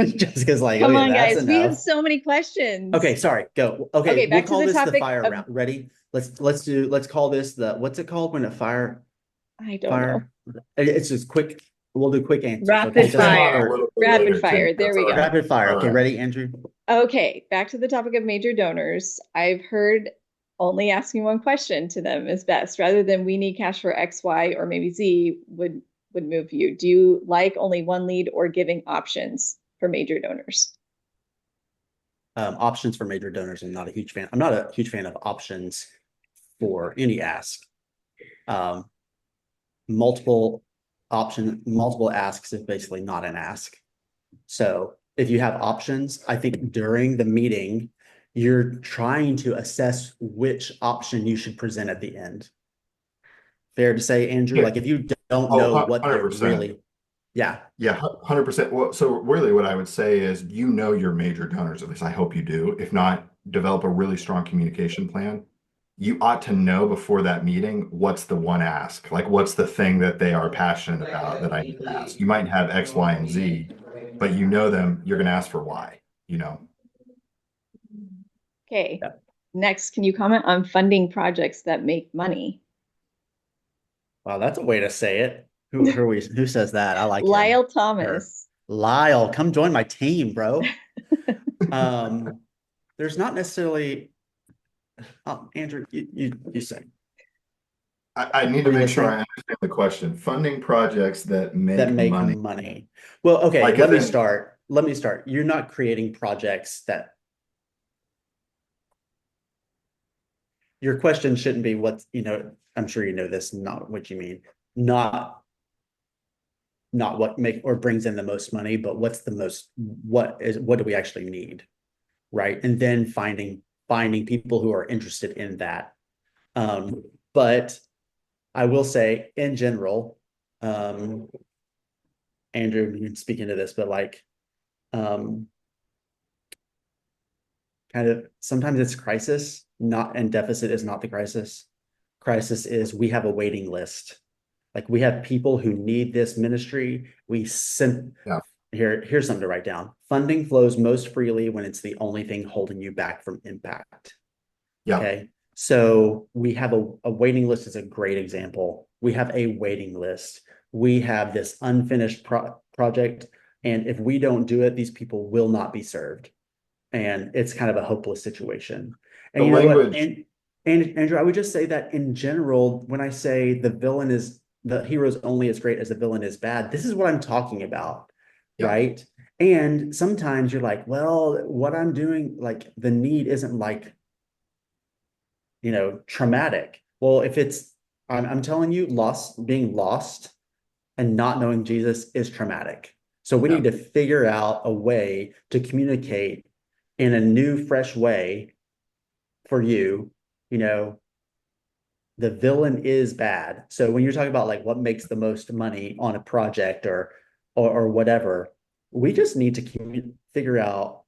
Jessica's like, Come okay, on, that's guys. We have enough. so many questions. Okay, sorry, go. Okay, Okay, we'll back to call the this the topic fire of, round. Ready? Let's call this the what's it called when a fire I don't know. fire it's just quick. We'll do quick answers. Okay, Rapid We'll come on Jessica, a fire. or little bit Rapid later too. fire. There That's we all go. right. rapid fire. All Okay, right. ready, Andrew? Okay, back to the topic of major donors. I've heard only asking one question to them is best, rather than we need cash for X, Y, or maybe Z would move you. Do you like only one lead or giving options for major donors? Options for major donors. I'm not a huge fan. I'm not a huge fan of options for any ask. Um, multiple asks is basically not an ask. So if you have options, I think during the meeting, you're trying to assess which option you should present at the end. Fair to say, Andrew? Yeah. Like if you don't Oh, know what they're 100%. really, yeah, Yeah, 100%. Well, so really what I would say is, your major donors, at least I hope you do. If not, develop a really strong communication plan. You ought to know before that meeting what's the one ask, like what's the thing that they are passionate about that I need to ask. You might have X, Y, and Z, but you know them, you're going to ask for why, you know. Okay. yeah. Next, can you comment on funding projects that make money? Wow, that's a way to say it. Who says that? I like him. Lyle Her. Thomas. Lyle, come join my team, bro. Um, there's not necessarily Andrew, you say. I need to Are you make sure I listening? understand the question. Funding projects that That make make money. money. Well, okay, Like, as let me in, start. Let me start. You're not creating projects that your question shouldn't be what, I'm sure you know this, not what you mean. Not what make or brings in the most money, but what do we actually need? Right. And then finding people who are interested in that. But I will say in general, Andrew, you can speak into this, but like um kind of sometimes it's crisis, not and deficit is not the crisis. Crisis is we have a waiting list. Like we have people who need this ministry. yeah, Here's something to write down. Funding flows most freely when it's the only thing holding you back from impact. yeah. Okay. So we have a waiting list is a great example. We have a waiting list. We have this unfinished project. And if we don't do it, these people will not be served. And it's kind of a hopeless situation. The And you know what? language, And Andrew, I would just say that in general, when I say the hero's only as great as the villain is bad, this is what I'm talking about, yeah, right? And sometimes you're like, well, what I'm doing, like the need isn't like, traumatic. Well, if I'm telling you, being lost and not knowing Jesus is traumatic. So we yeah. need to figure out a way to communicate in a new, fresh way for you, you know, the villain is bad. So when you're talking about like what makes the most money on a project or whatever, we just need to figure out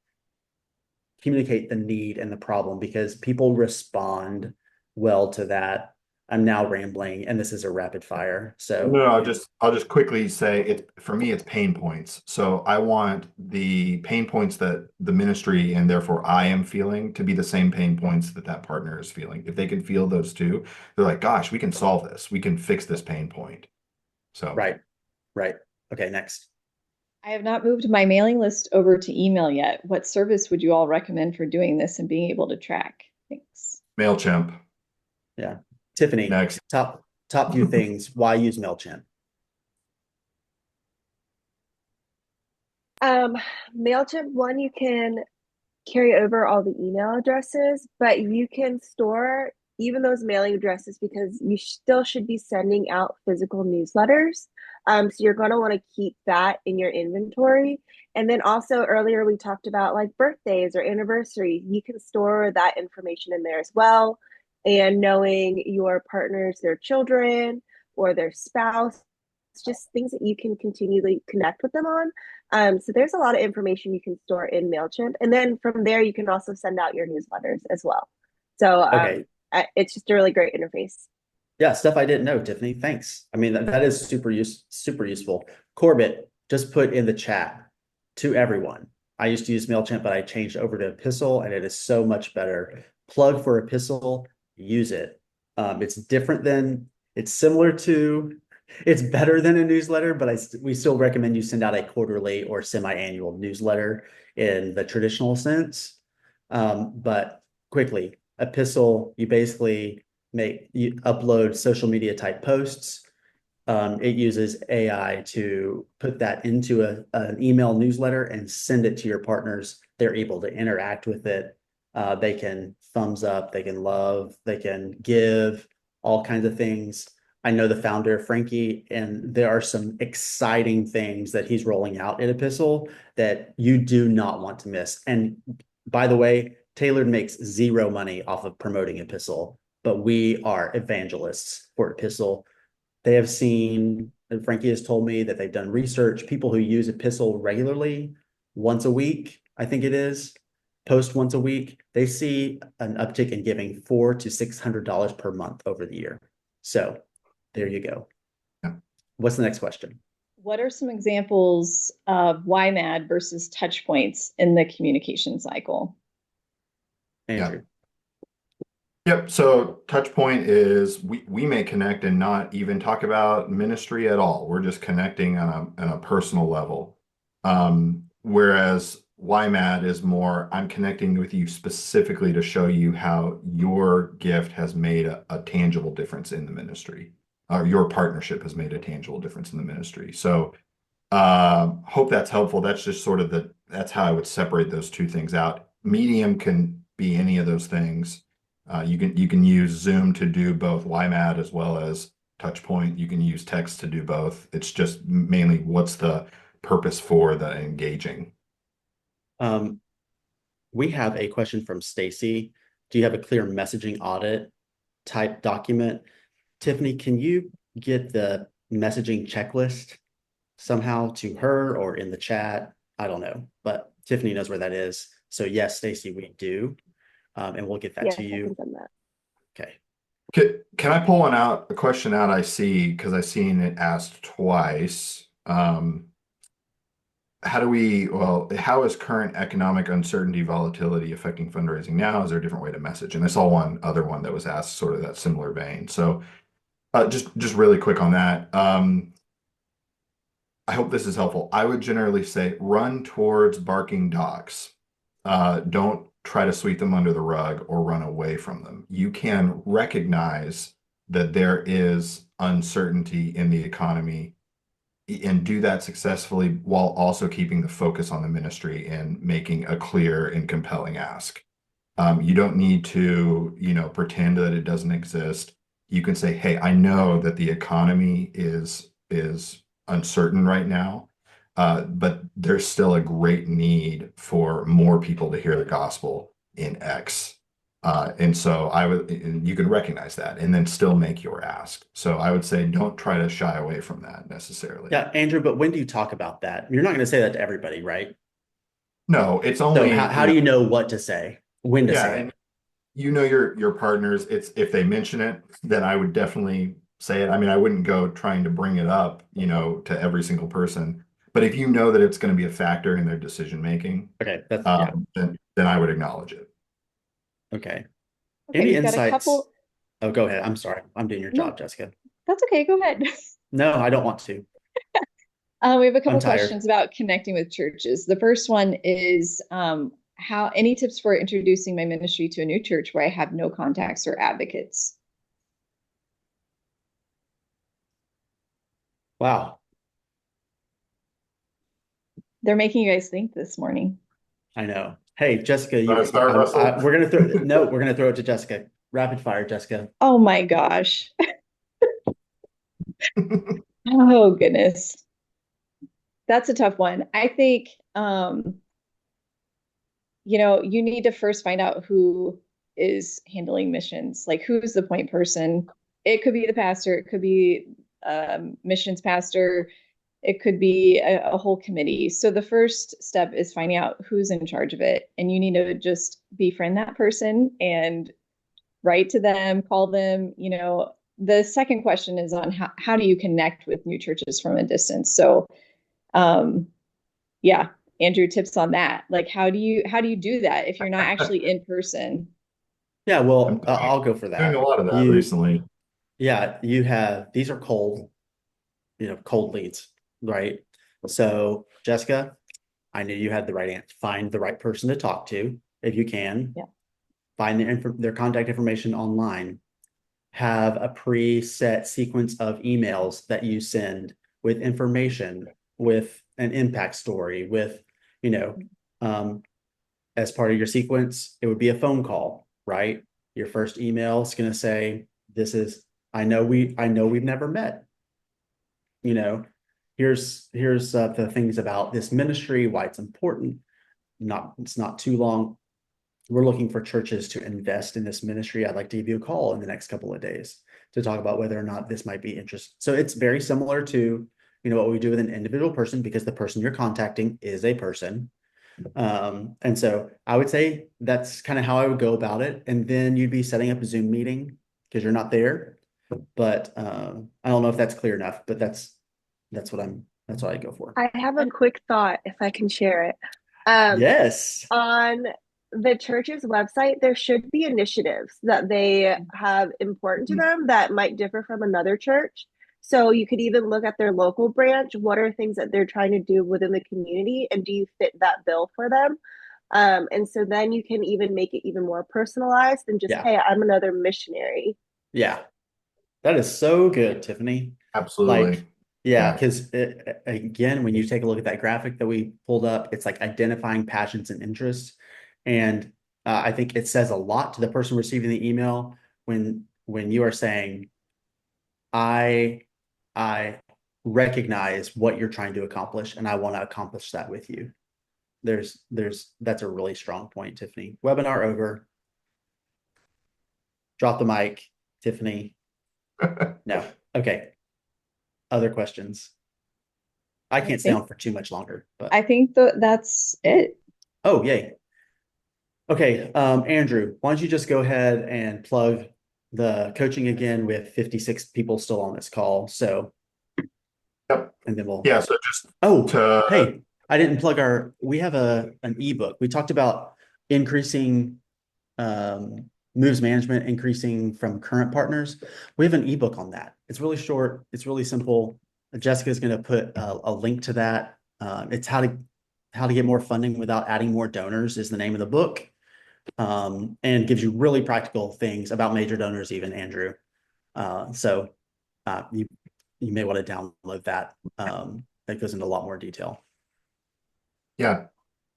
communicate the need and the problem because people respond well to that. I'm now rambling and this is a rapid fire. So No, I'll just quickly say for me, it's pain points. So I want the pain points that the ministry and therefore I am feeling to be the same pain points that that partner is feeling. If they can feel those two, they're like, gosh, we can solve this. We can fix this pain point. So right. Right. Okay, next. I have not moved my mailing list over to email yet. What service would you all recommend for doing this and being able to track? Thanks. MailChimp. Yeah. Tiffany, Next. top few things. Why use MailChimp? Um, MailChimp, one, you can carry over all the email addresses, but you can store even those mailing addresses because you still should be sending out physical newsletters. So you're going to want to keep that in your inventory. And then also earlier we talked about like birthdays or anniversaries. You can store that information in there as well. And knowing your partners, their children or their spouse, it's just things that you can continually connect with them on. So there's a lot of information you can store in MailChimp. And then from there, you can also send out your newsletters as well. So Okay. it's just a really great interface. Yeah, stuff I didn't know, Tiffany. Thanks. I mean, that is super useful. Corbett, just put in the chat to everyone. I used to use MailChimp, but I changed over to Epistle, and it is so much better. Plug for Epistle, use it. It's different than, it's similar to, it's better than a newsletter, but we still recommend you send out a quarterly or semi-annual newsletter in the traditional sense. But quickly, Epistle, you basically you upload social media type posts. It uses AI to put that into an email newsletter and send it to your partners. They're able to interact with it. They can thumbs up, they can love, they can give all kinds of things. I know the founder, Frankie, and there are some exciting things that he's rolling out in Epistle that you do not want to miss. And by the way, Tailored makes zero money off of promoting Epistle, but we are evangelists for Epistle. They have seen, and Frankie has told me that they've done research, people who use Epistle regularly, once a week, I think it is, post once a week, they see an uptick in giving $400 to $600 per month over the year. So there you go. Yeah. What's the next question? What are some examples of YMAD versus touch points in the communication cycle? Andrew. Yep. So touch point is we may connect and not even talk about ministry at all. We're just connecting on a personal level. Whereas YMAD is more, I'm connecting with you specifically to show you how your gift has made a tangible difference in the ministry, or your partnership has made a tangible difference in the ministry. So hope that's helpful. That's just sort of that's how I would separate those two things out. Medium can be any of those things. You can use Zoom to do both YMAD as well as Touchpoint. You can use text to do both. It's just mainly what's the purpose for the engaging. We have a question from Stacy. Do you have a clear messaging audit type document? Tiffany, can you get the messaging checklist somehow to her or in the chat? I don't know, but Tiffany knows where that is. So yes, Stacy, we do. And we'll get that Yes, to I you. can send that. Okay. Can I pull a question out I see, because I've seen it asked twice. How is current economic uncertainty volatility affecting fundraising now? Is there a different way to message? And I saw one other one that was asked sort of that similar vein. So just really quick on that. I hope this is helpful. I would generally say run towards barking dogs. Don't try to sweep them under the rug or run away from them. You can recognize that there is uncertainty in the economy and do that successfully while also keeping the focus on the ministry and making a clear and compelling ask. You don't need to, pretend that it doesn't exist. You can say, hey, I know that the economy is uncertain right now, but there's still a great need for more people to hear the gospel in X. And so you can recognize that and then still make your ask. So I would say don't try to shy away from that necessarily. Yeah, Andrew, but when do you talk about that? You're not going to say that to everybody, right? No, it's So only, how do you know what to say, when to say and it? your partners, if they mention it, then I would definitely say it. I mean, I wouldn't go trying to bring it up, to every single person. But if you know that it's going to be a factor in their decision making, Okay, that's yeah. Then I would acknowledge it. Okay. Okay, Any we've got a insights? couple. Oh, go ahead. I'm sorry. I'm doing your No, job, Jessica. that's okay. Go ahead. No, I don't want to. We have a I'm couple tired. questions about connecting with churches. The first one is how any tips for introducing my ministry to a new church where I have no contacts or advocates? Wow. They're making you guys think this morning. I know. Hey, Jessica, Want to start, Russell? we're gonna throw it to Jessica. Rapid fire, Jessica. Oh my gosh. Oh goodness. That's a tough one. I think you need to first find out who is handling missions, like who's the point person. It could be the pastor, it could be missions pastor, it could be a whole committee. So the first step is finding out who's in charge of it, and you need to just befriend that person and write to them, call them. The second question is on how do you connect with new churches from a distance. So um, yeah, Andrew, tips on that. Like how do you do that if you're not actually in person? Yeah, I'm well, I'll go for doing a that. lot of that You, recently. yeah, you have these are cold leads, right? So, Jessica, I knew you had the right answer. Find the right person to talk to if you can. Yeah. Find their contact information online. Have a preset sequence of emails that you send with information, with an impact story, with, you know, um, as part of your sequence, it would be a phone call, right? Your first email is going to say, "This is I know we've never met. You know, here's the things about this ministry, why it's important. It's not too long. We're looking for churches to invest in this ministry. I'd like to give you a call in the next couple of days to talk about whether or not this might be interest." So it's very similar to, what we do with an individual person because the person you're contacting is a person. And so I would say that's kind of how I would go about it. And then you'd be setting up a Zoom meeting because you're not there. But I don't know if that's clear enough, but that's what I go for. I have a And quick thought if I can share it. Um, Yes. on the church's website, there should be initiatives that they have important to them that might differ from another church. So you could even look at their local branch. What are things that they're trying to do within the community, and do you fit that bill for them? And so then you can even make it even more personalized than just, Yeah. hey, I'm another missionary. Yeah. That is so good, Tiffany. Absolutely. Like, yeah, Yeah. because again, when you take a look at that graphic that we pulled up, it's like identifying passions and interests. And I think it says a lot to the person receiving the email when you are saying, I I recognize what you're trying to accomplish, and I want to accomplish that with you. That's a really strong point, Tiffany. Webinar over. Drop the mic, Tiffany. No. Okay. Other questions? I can't stay on for too much longer, but I think that's it. oh, yay. Okay, Andrew, why don't you just go ahead and plug the coaching again with 56 people still on this call. So, Yep. and then we'll, Yeah. So just oh, to, hey, I didn't plug we have an ebook. We talked about increasing moves management, increasing from current partners. We have an ebook on that. It's really short. It's really simple. Jessica's going to put a link to that. It's how to get more funding without adding more donors is the name of the book. And gives you really practical things about major donors, even Andrew. So you may want to download that. That goes into a lot more detail. yeah.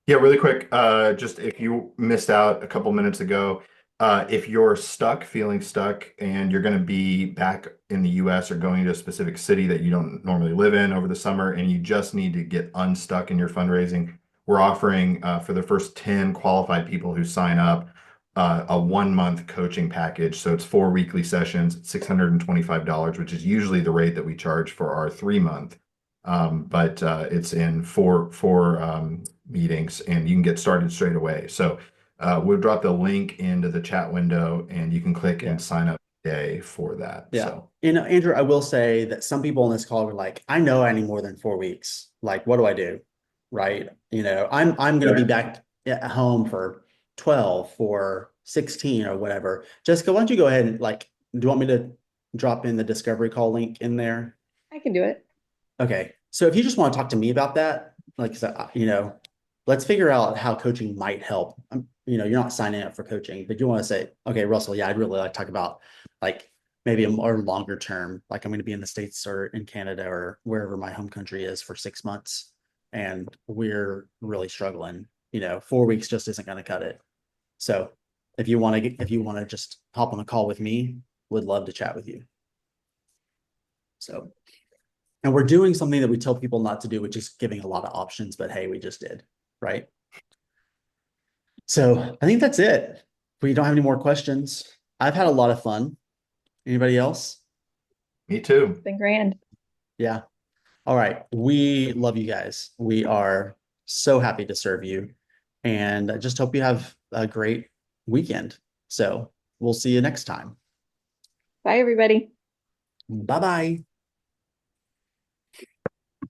Yeah, really quick. Just if you missed out a couple minutes ago, if you're feeling stuck, and you're going to be back in the US or going to a specific city that you don't normally live in over the summer, and you just need to get unstuck in your fundraising, we're offering for the first 10 qualified people who sign up a 1 month coaching package. So it's 4 weekly sessions, $625, which is usually the rate that we charge for our 3 month. But it's in four meetings, and you can get started straight away. So we'll drop the link into the chat window, and you can click and sign up today for that. Yeah. So Andrew, I will say that some people on this call were like, I know I need more than 4 weeks. Like, what do I do? Right. I'm going to be back at home for 12 or 16 or whatever. Jessica, why don't you go ahead and do you want me to drop in the discovery call link in there? I can do it. Okay. So if you just want to talk to me about that, like, let's figure out how coaching might help. You're not signing up for coaching, but you want to say, okay, Russell, yeah, I'd really like to talk about like maybe a more longer term, like I'm going to be in the States or in Canada or wherever my home country is for 6 months. And we're really struggling, 4 weeks just isn't going to cut it. So if you want to just hop on a call with me, would love to chat with you. So, and we're doing something that we tell people not to do, which is giving a lot of options, but hey, we just did, right? So I think that's it. We don't have any more questions. I've had a lot of fun. Anybody else? Me too. It's been grand. Yeah. All right. We love you guys. We are so happy to serve you. And I just hope you have a great weekend. So we'll see you next time. Bye, everybody. Bye-bye.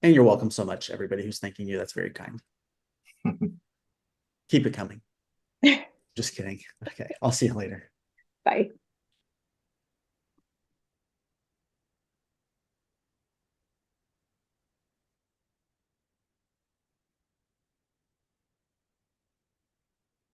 And you're welcome so much, everybody who's thanking you. That's very kind. Keep it coming. Just kidding. Okay. I'll see you later. Bye.